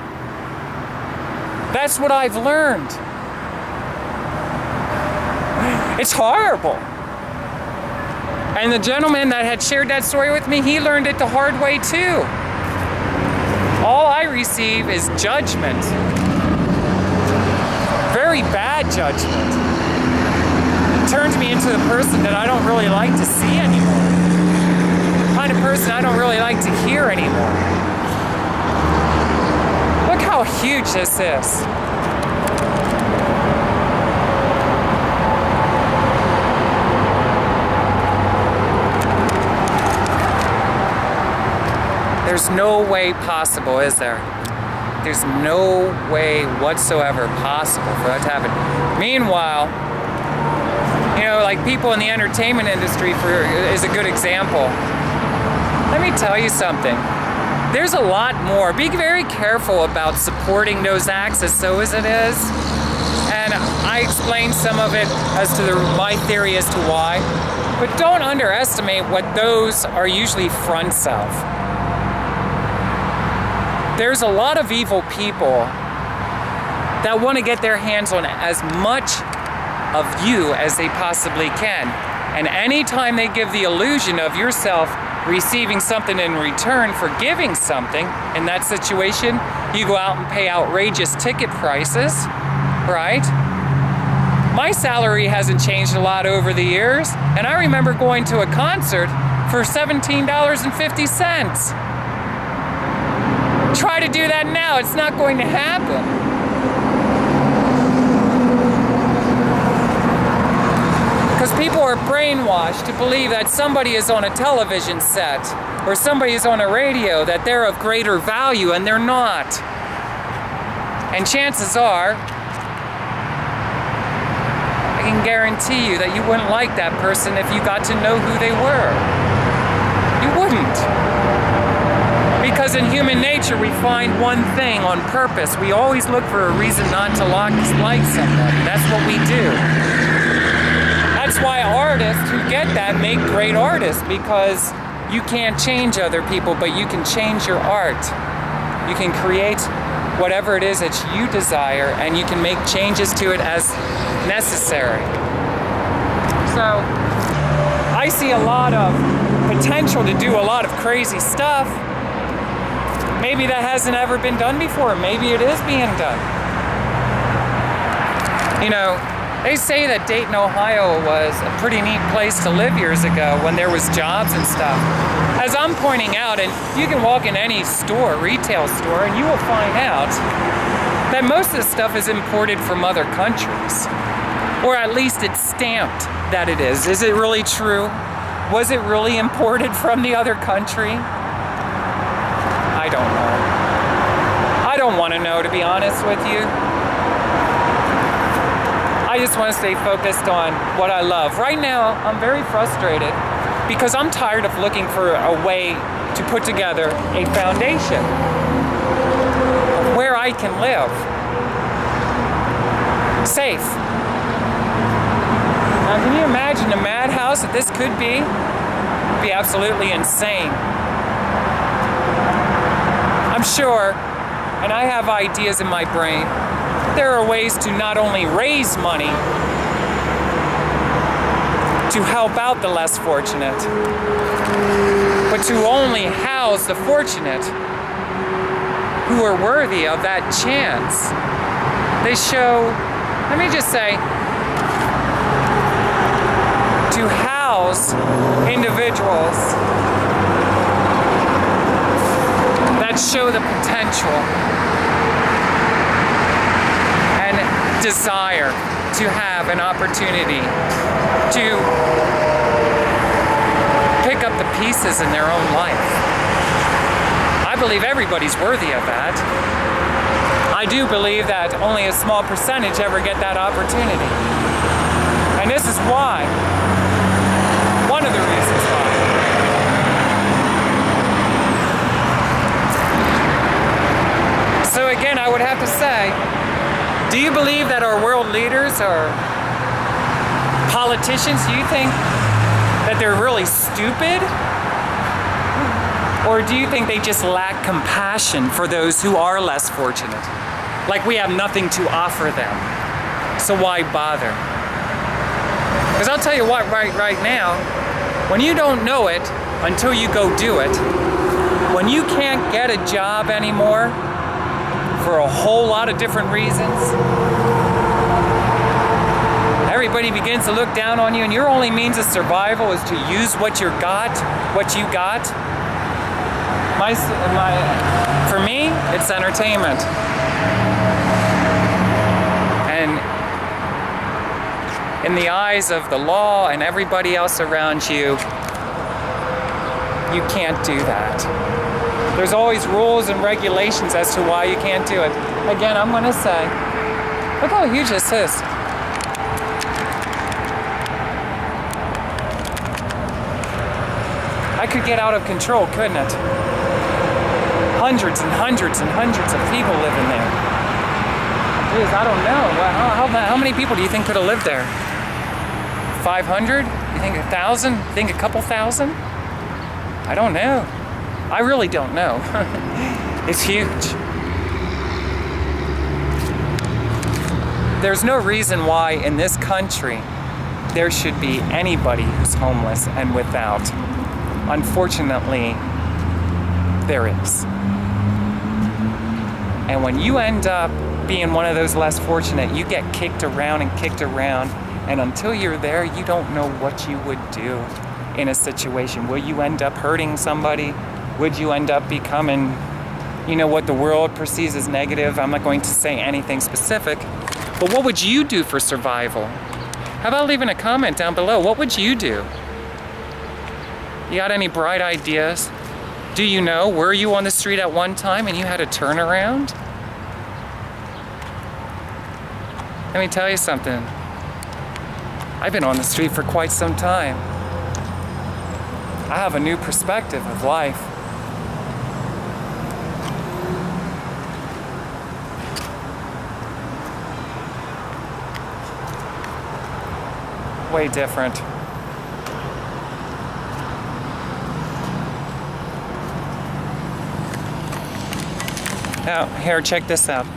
That's what I've learned. It's horrible. And the gentleman that had shared that story with me, he learned it the hard way too. All I receive is judgment. Very bad judgment. It turns me into the person that I don't really like to see anymore. The kind of person I don't really like to hear anymore. Look how huge this is. There's no way possible, is there? there's no way whatsoever possible for that to happen. Meanwhile, like people in the entertainment industry is a good example. Let me tell you something. There's a lot more. Be very careful about supporting those acts as so as it is. And I explained some of it as to my theory as to why. But don't underestimate what those are usually fronts of. There's a lot of evil people that want to get their hands on as much of you as they possibly can. And anytime they give the illusion of yourself receiving something in return for giving something, in that situation, you go out and pay outrageous ticket prices, right? My salary hasn't changed a lot over the years, and I remember going to a concert for $17.50. Try to do that now, it's not going to happen. Because people are brainwashed to believe that somebody is on a television set or somebody is on a radio, that they're of greater value, and they're not. And chances are, I can guarantee you that you wouldn't like that person if you got to know who they were. You wouldn't. Because in human nature, we find one thing on purpose. We always look for a reason not to like somebody. That's what we do. That's why artists who get that make great artists, because you can't change other people, but you can change your art. You can create whatever it is that you desire, and you can make changes to it as necessary. So I see a lot of potential to do a lot of crazy stuff. Maybe that hasn't ever been done before. Maybe it is being done. They say that Dayton, Ohio was a pretty neat place to live years ago when there was jobs and stuff. As I'm pointing out, and you can walk in any store, retail store, and you will find out that most of the stuff is imported from other countries. Or at least it's stamped that it is. Is it really true? Was it really imported from the other country? I don't know. I don't want to know, to be honest with you. I just want to stay focused on what I love. Right now, I'm very frustrated because I'm tired of looking for a way to put together a foundation of where I can live. Safe. Now, can you imagine the madhouse that this could be? It'd be absolutely insane. I'm sure, and I have ideas in my brain, there are ways to not only raise money to help out the less fortunate, but to only house the fortunate who are worthy of that chance. They show, let me just say, to house individuals that show the potential desire to have an opportunity to pick up the pieces in their own life. I believe everybody's worthy of that. I do believe that only a small percentage ever get that opportunity. And this is why. One of the reasons why. So again, I would have to say, do you believe that our world leaders are politicians? Do you think that they're really stupid? Or do you think they just lack compassion for those who are less fortunate? Like we have nothing to offer them. So why bother? Because I'll tell you what, right now, when you don't know it until you go do it, when you can't get a job anymore, for a whole lot of different reasons, everybody begins to look down on you, and your only means of survival is to use what you got. For me, it's entertainment. And in the eyes of the law and everybody else around you, you can't do that. There's always rules and regulations as to why you can't do it. Again, I'm gonna say, look how huge this is. I could get out of control, couldn't it? Hundreds and hundreds and hundreds of people living there. Jeez, I don't know. How many people do you think could have lived there? 500? You think 1,000? You think a couple thousand? I don't know. I really don't know. It's huge. There's no reason why in this country there should be anybody who's homeless and without. Unfortunately, there is. And when you end up being one of those less fortunate, you get kicked around and kicked around, and until you're there, you don't know what you would do in a situation. Will you end up hurting somebody? Would you end up becoming, you know, what the world perceives as negative? I'm not going to say anything specific, but what would you do for survival? How about leaving a comment down below? What would you do? You got any bright ideas? Do you know, were you on the street at one time and you had a turnaround? Let me tell you something. I've been on the street for quite some time. I have a new perspective of life. Way different. Now, here, check this out.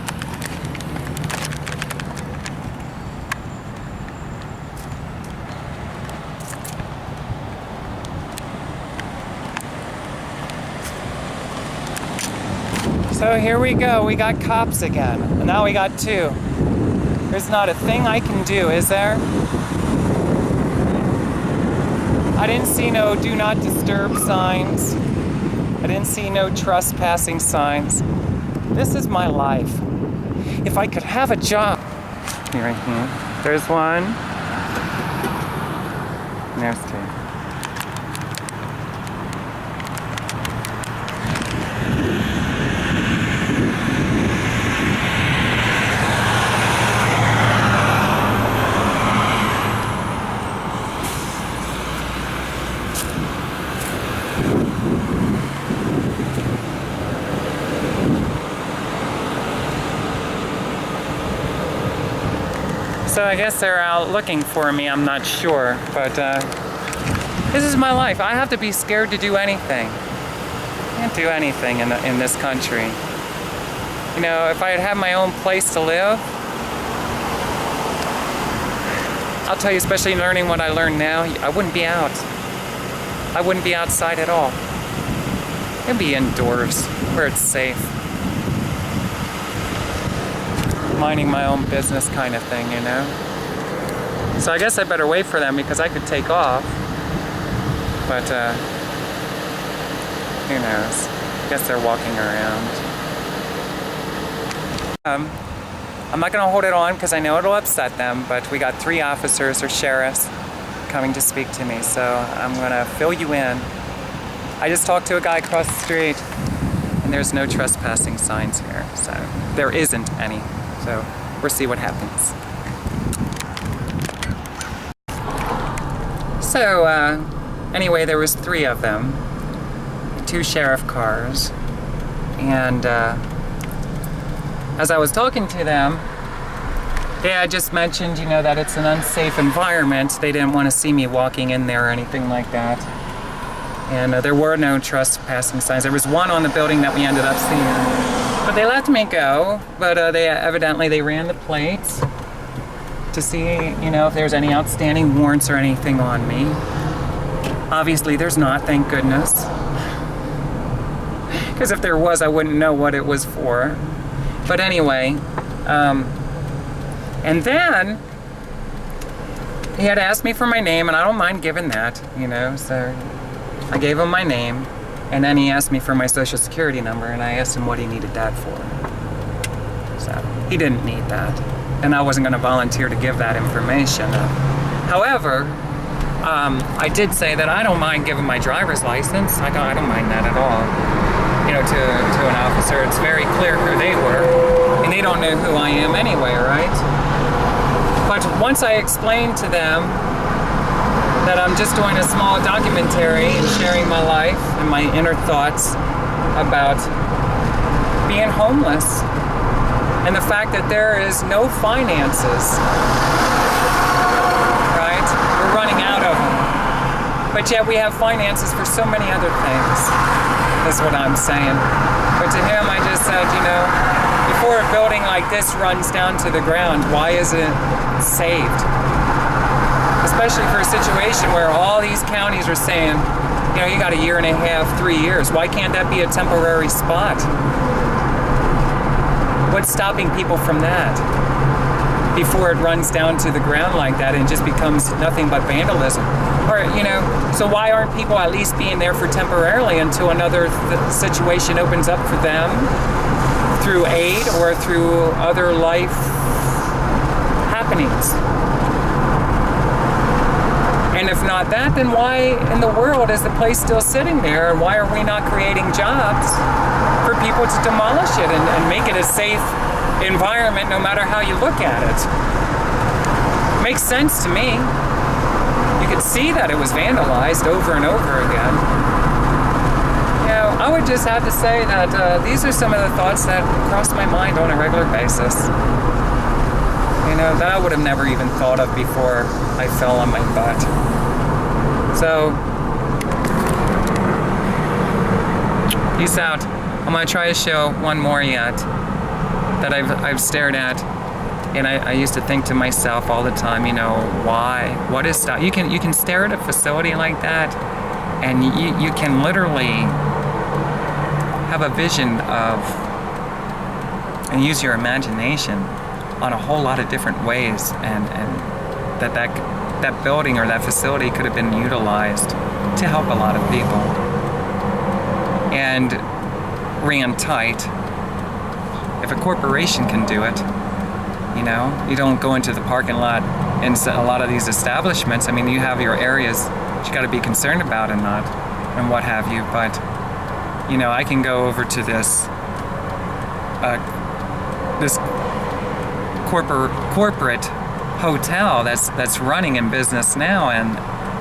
So here we go, we got cops again. And now we got two. There's not a thing I can do, is there? I didn't see no do not disturb signs. I didn't see no trespassing signs. This is my life. If I could have a job. Here, right here. There's one. And there's two. So I guess they're out looking for me, I'm not sure, but this is my life. I have to be scared to do anything. I can't do anything in this country. You know, if I had my own place to live, I'll tell you, especially learning what I learn now, I wouldn't be out. I wouldn't be outside at all. I'd be indoors, where it's safe. Minding my own business kind of thing, you know? So I guess I better wait for them because I could take off. But, who knows? I guess they're walking around. I'm not gonna hold it on because I know it'll upset them, but we got 3 officers or sheriffs coming to speak to me, so I'm gonna fill you in. I just talked to a guy across the street, and there's no trespassing signs here, so there isn't any. So we'll see what happens. So anyway, there was 3 of them, 2 sheriff cars, and as I was talking to them, they had just mentioned, you know, that it's an unsafe environment. They didn't want to see me walking in there or anything like that. And there were no trespassing signs. There was one on the building that we ended up seeing. But they let me go, but they ran the plates to see, you know, if there's any outstanding warrants or anything on me. Obviously there's not, thank goodness. Because if there was, I wouldn't know what it was for. But anyway, and then he had asked me for my name, and I don't mind giving that, you know, so I gave him my name. And then he asked me for my social security number, and I asked him what he needed that for. So he didn't need that, and I wasn't going to volunteer to give that information. However, I did say that I don't mind giving my driver's license. I don't mind that at all. to an officer, it's very clear who they were, and they don't know who I am anyway, right? But once I explained to them that I'm just doing a small documentary and sharing my life and my inner thoughts about being homeless and the fact that there is no finances, right? We're running out of them. But yet we have finances for so many other things, is what I'm saying. But to him, I just said, before a building like this runs down to the ground, why isn't it saved? Especially for a situation where all these counties are saying, you got a year and a half, 3 years. Why can't that be a temporary spot? What's stopping people from that? Before it runs down to the ground like that and just becomes nothing but vandalism. Or, so why aren't people at least being there for temporarily until another situation opens up for them through aid or through other life happenings? And if not that, then why in the world is the place still sitting there? And why are we not creating jobs for people to demolish it and make it a safe environment no matter how you look at it? Makes sense to me. You could see that it was vandalized over and over again. I would just have to say that these are some of the thoughts that cross my mind on a regular basis. That I would have never even thought of before I fell on my butt. So, peace out. I'm going to try to show one more yet that I've stared at. And I used to think to myself all the time, why? What is stop? You can stare at a facility like that, and you can literally have a vision of and use your imagination on a whole lot of different ways, and that building or that facility could have been utilized to help a lot of people and ran tight. If a corporation can do it, you don't go into the parking lot in a lot of these establishments. I mean, you have your areas that you got to be concerned about and what have you. But I can go over to this corporate hotel that's running in business now, and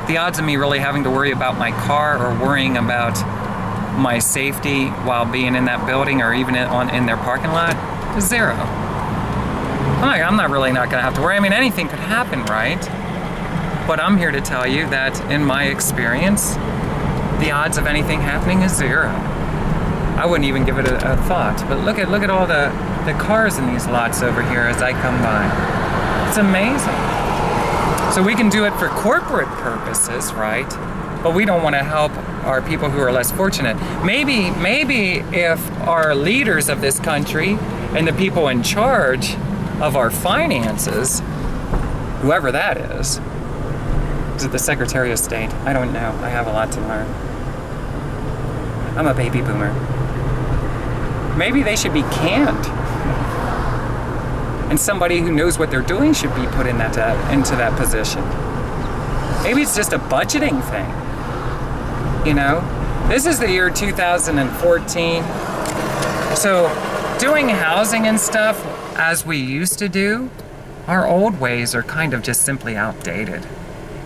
the odds of me really having to worry about my car or worrying about my safety while being in that building or even in their parking lot is zero. I'm not going to have to worry. I mean, anything could happen, right? But I'm here to tell you that in my experience, the odds of anything happening is zero. I wouldn't even give it a thought. But look at all the cars in these lots over here as I come by. It's amazing. So we can do it for corporate purposes, right? But we don't want to help our people who are less fortunate. Maybe if our leaders of this country and the people in charge of our finances, whoever that is it the Secretary of State? I don't know. I have a lot to learn. I'm a baby boomer. Maybe they should be canned. And somebody who knows what they're doing should be put into that position. Maybe it's just a budgeting thing. This is the year 2014. So doing housing and stuff as we used to do, our old ways are kind of just simply outdated.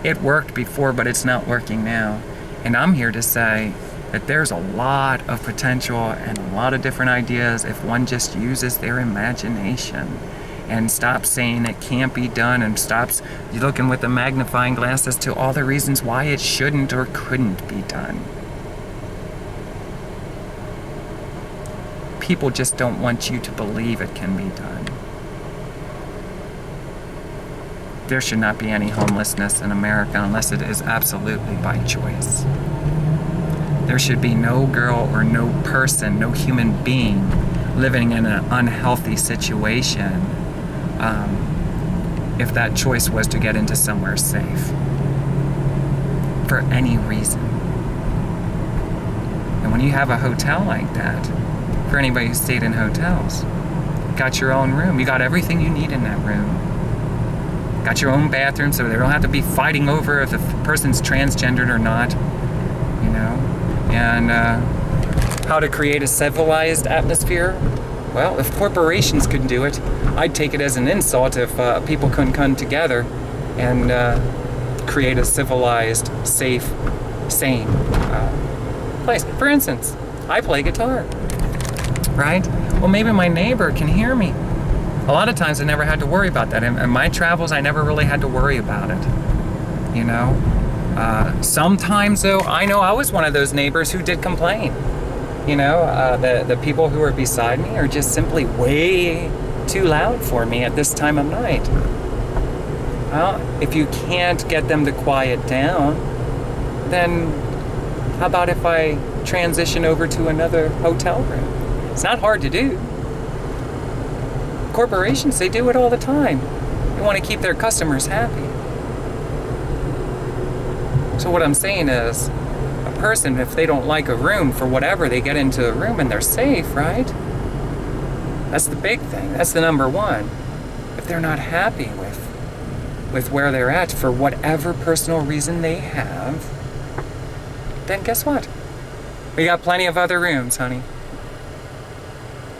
It worked before, but it's not working now. And I'm here to say that there's a lot of potential and a lot of different ideas if one just uses their imagination and stops saying it can't be done and stops looking with a magnifying glass as to all the reasons why it shouldn't or couldn't be done. People just don't want you to believe it can be done. There should not be any homelessness in America unless it is absolutely by choice. There should be no girl or no person, no human being living in an unhealthy situation if that choice was to get into somewhere safe for any reason. And when you have a hotel like that, for anybody who stayed in hotels, you got your own room. You got everything you need in that room. Got your own bathroom, so they don't have to be fighting over if the person's transgendered or not, And how to create a civilized atmosphere. Well, if corporations could do it, I'd take it as an insult if people couldn't come together and create a civilized, safe, sane place. For instance, I play guitar, right? Well, maybe my neighbor can hear me. A lot of times I never had to worry about that. In my travels, I never really had to worry about it, you know? Sometimes, though, I know I was one of those neighbors who did complain. You know, the people who are beside me are just simply way too loud for me at this time of night. Well, if you can't get them to quiet down, then how about if I transition over to another hotel room? It's not hard to do. Corporations, they do it all the time. They want to keep their customers happy. So what I'm saying is, a person, if they don't like a room for whatever, they get into a room and they're safe, right? That's the big thing. That's the number one. If they're not happy with where they're at for whatever personal reason they have, then guess what? We got plenty of other rooms, honey.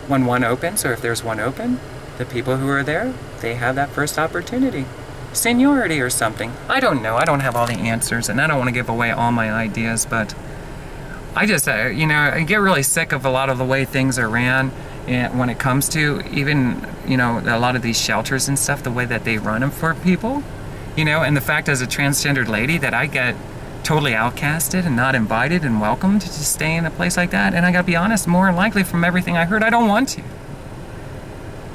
When one opens, or if there's one open, the people who are there, they have that first opportunity. Seniority or something. I don't know. I don't have all the answers, and I don't want to give away all my ideas, but I just, you know, I get really sick of a lot of the way things are ran, and when it comes to even, you know, a lot of these shelters and stuff, the way that they run them for people, you know, and the fact as a transgendered lady that I get totally outcasted and not invited and welcomed to stay in a place like that, and I gotta be honest, more than likely from everything I heard, I don't want to.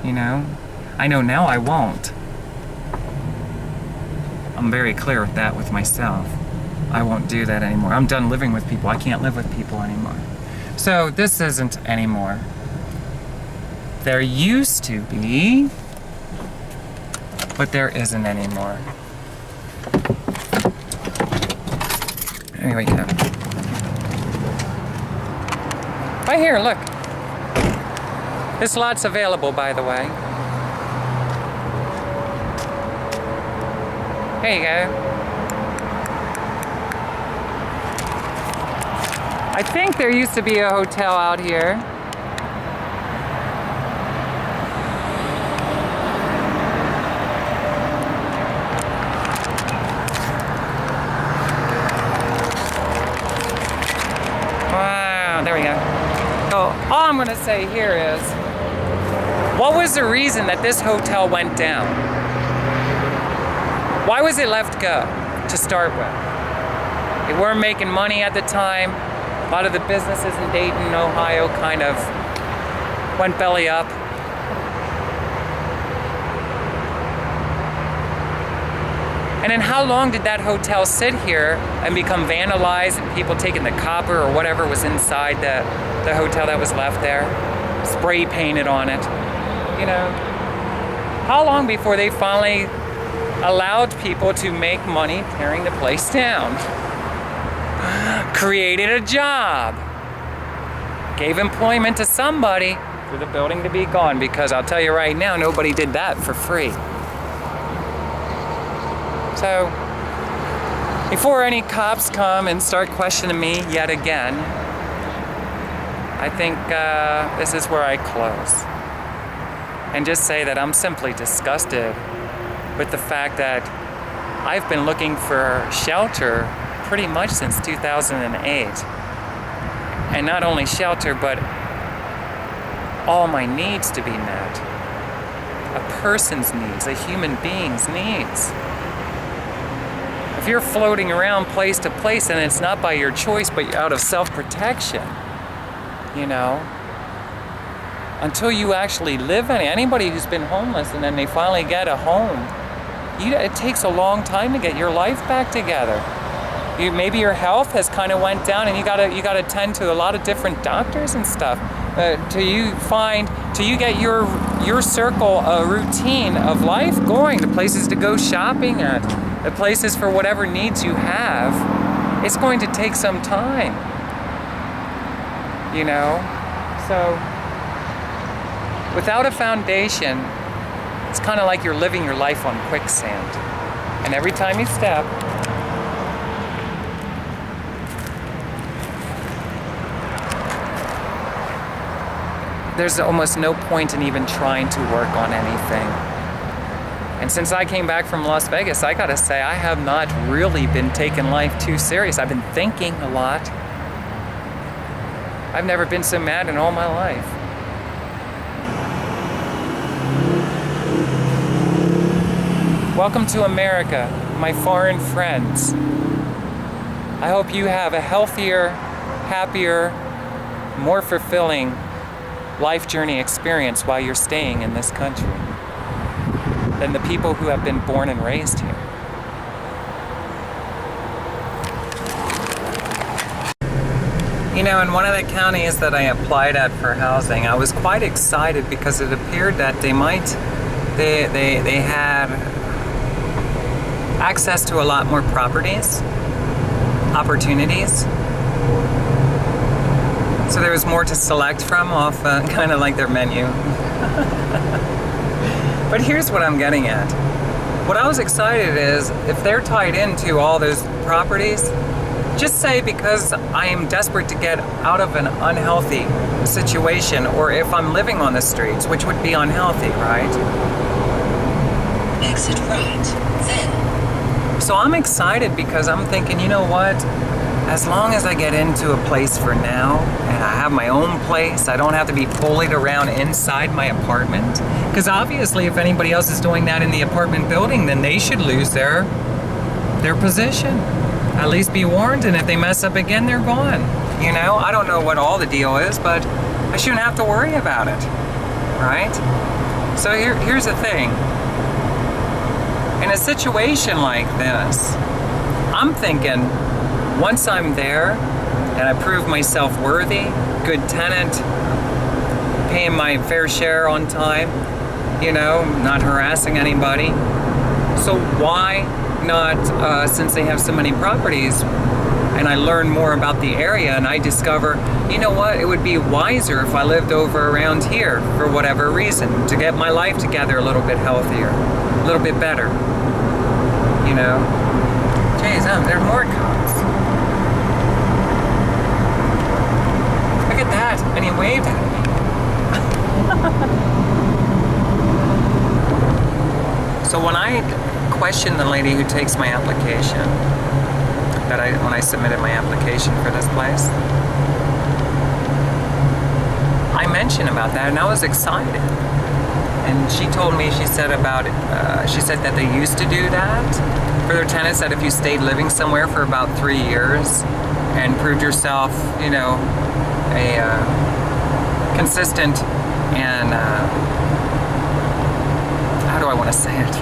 You know, I know now I won't. I'm very clear with that with myself. I won't do that anymore. I'm done living with people. I can't live with people anymore. So this isn't anymore. There used to be, but there isn't anymore. There we go. Right here, look. This lot's available, by the way. There you go. I think there used to be a hotel out here. Wow, there we go. So all I'm gonna say here is, what was the reason that this hotel went down? Why was it left go to start with? They weren't making money at the time. A lot of the businesses in Dayton, Ohio kind of went belly up. And then how long did that hotel sit here and become vandalized and people taking the copper or whatever was inside the hotel that was left there, spray painted on it? You know, how long before they finally allowed people to make money tearing the place down? Created a job, gave employment to somebody for the building to be gone, because I'll tell you right now, nobody did that for free. So, before any cops come and start questioning me yet again, I think this is where I close. And just say that I'm simply disgusted with the fact that I've been looking for shelter pretty much since 2008. And not only shelter, but all my needs to be met. A person's needs, a human being's needs. If you're floating around place to place and it's not by your choice, but out of self-protection, you know, until you actually live in it. Anybody who's been homeless and then they finally get a home, it takes a long time to get your life back together. Maybe your health has kind of went down and you gotta tend to a lot of different doctors and stuff till you get your circle, a routine of life going, the places to go shopping at, the places for whatever needs you have. It's going to take some time, you know. So without a foundation, it's kind of like you're living your life on quicksand, and every time you step, there's almost no point in even trying to work on anything. And since I came back from Las Vegas, I gotta say, I have not really been taking life too serious. I've been thinking a lot. I've never been so mad in all my life. Welcome to America, my foreign friends. I hope you have a healthier, happier, more fulfilling life journey experience while you're staying in this country than the people who have been born and raised here. You know, in one of the counties that I applied at for housing, I was quite excited because it appeared that they had access to a lot more properties, opportunities. So there was more to select from off kind of like their menu. But here's what I'm getting at. What I was excited is if they're tied into all those properties, just say because I am desperate to get out of an unhealthy situation, or if I'm living on the streets, which would be unhealthy, right? Exit right, then. So I'm excited because I'm thinking, you know what? As long as I get into a place for now, and I have my own place, I don't have to be bullied around inside my apartment. Because obviously if anybody else is doing that in the apartment building, then they should lose their position. At least be warned, and if they mess up again, they're gone. You know, I don't know what all the deal is, but I shouldn't have to worry about it, right? So here's the thing. In a situation like this, I'm thinking, once I'm there, and I prove myself worthy, good tenant, paying my fair share on time, you know, not harassing anybody. So why not, since they have so many properties, and I learn more about the area and I discover, you know what, it would be wiser if I lived over around here for whatever reason, to get my life together a little bit healthier, a little bit better, you know? Jeez, there are more cops. Look at that, and he waved at me. So when I questioned the lady who takes my application, when I submitted my application for this place, I mentioned about that and I was excited. And she told me, she said that they used to do that for their tenants, that if you stayed living somewhere for about 3 years and proved yourself, you know, a consistent and how do I want to say it?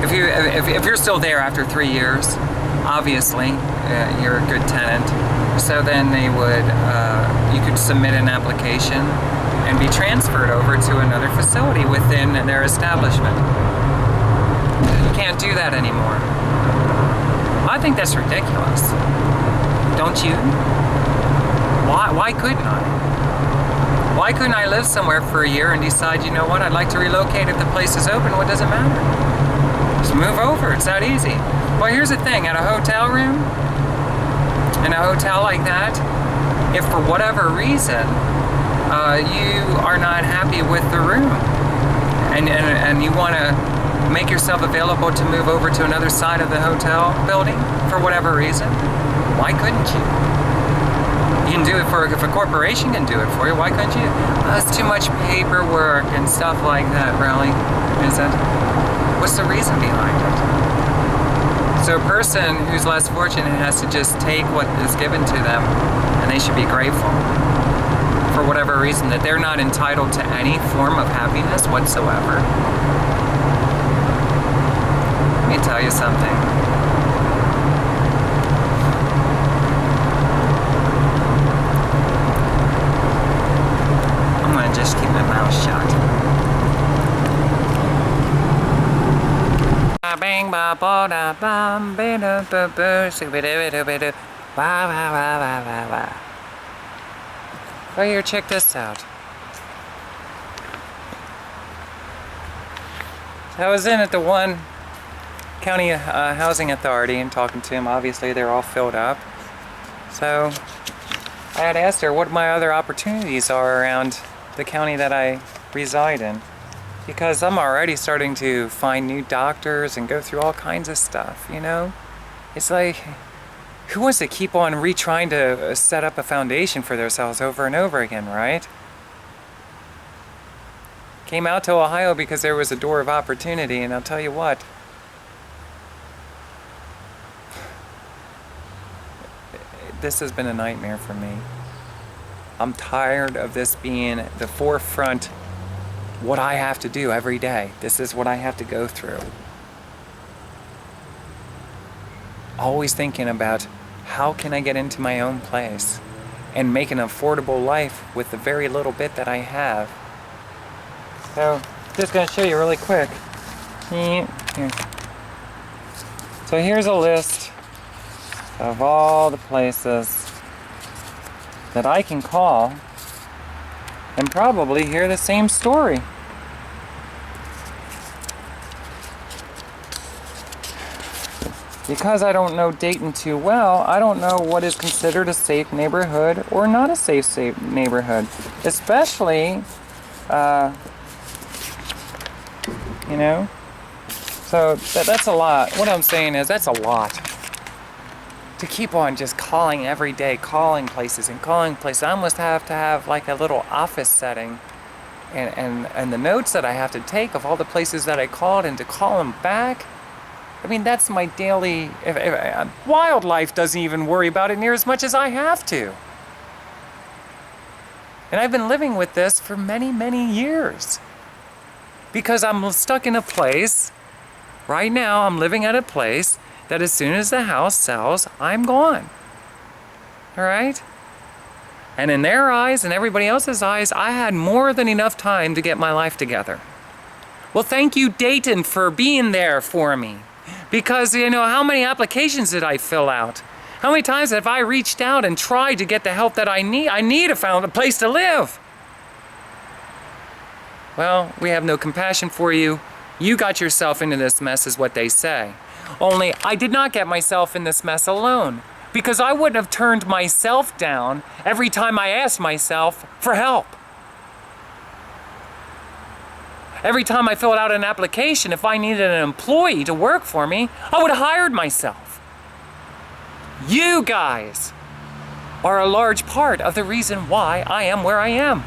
If you're still there after 3 years, obviously you're a good tenant. So then they would, you could submit an application and be transferred over to another facility within their establishment. You can't do that anymore. I think that's ridiculous. Don't you? Why couldn't I? Why couldn't I live somewhere for a year and decide, you know what, I'd like to relocate if the place is open, what does it matter? Just move over, it's that easy. Well, here's the thing, at a hotel room, in a hotel like that, if for whatever reason you are not happy with the room and you want to make yourself available to move over to another side of the hotel building for whatever reason, why couldn't you? You can do it if a corporation can do it for you, why couldn't you? It's too much paperwork and stuff like that, really. Is it? What's the reason behind it? So a person who's less fortunate has to just take what is given to them, and they should be grateful for whatever reason, that they're not entitled to any form of happiness whatsoever. Let me tell you something. I'm gonna just keep my mouth shut. Bang ba ba da bam ba da ba ba ba ba ba. Right here, check this out. I was in at the one county housing authority and talking to him. Obviously, they're all filled up. So I had asked her what my other opportunities are around the county that I reside in, because I'm already starting to find new doctors and go through all kinds of stuff, you know? It's like, who wants to keep on retrying to set up a foundation for themselves over and over again, right? Came out to Ohio because there was a door of opportunity, and I'll tell you what, this has been a nightmare for me. I'm tired of this being the forefront, what I have to do every day. This is what I have to go through. Always thinking about how can I get into my own place and make an affordable life with the very little bit that I have. So, just gonna show you really quick. Here. So here's a list of all the places that I can call and probably hear the same story. Because I don't know Dayton too well, I don't know what is considered a safe neighborhood or not a safe neighborhood. Especially, you know? So that's a lot. What I'm saying is that's a lot. To keep on just calling every day, calling places and calling places. I almost have to have like a little office setting and the notes that I have to take of all the places that I called and to call them back. I mean, that's my daily... wildlife doesn't even worry about it near as much as I have to. And I've been living with this for many, many years. Because I'm stuck in a place, right now I'm living at a place that as soon as the house sells, I'm gone. All right? And in their eyes and everybody else's eyes, I had more than enough time to get my life together. Well, thank you, Dayton, for being there for me. Because, you know, how many applications did I fill out? How many times have I reached out and tried to get the help that I need? I need to find a place to live. Well, we have no compassion for you. You got yourself into this mess is what they say. Only I did not get myself in this mess alone. Because I wouldn't have turned myself down every time I asked myself for help. Every time I filled out an application, if I needed an employee to work for me, I would have hired myself. You guys are a large part of the reason why I am where I am.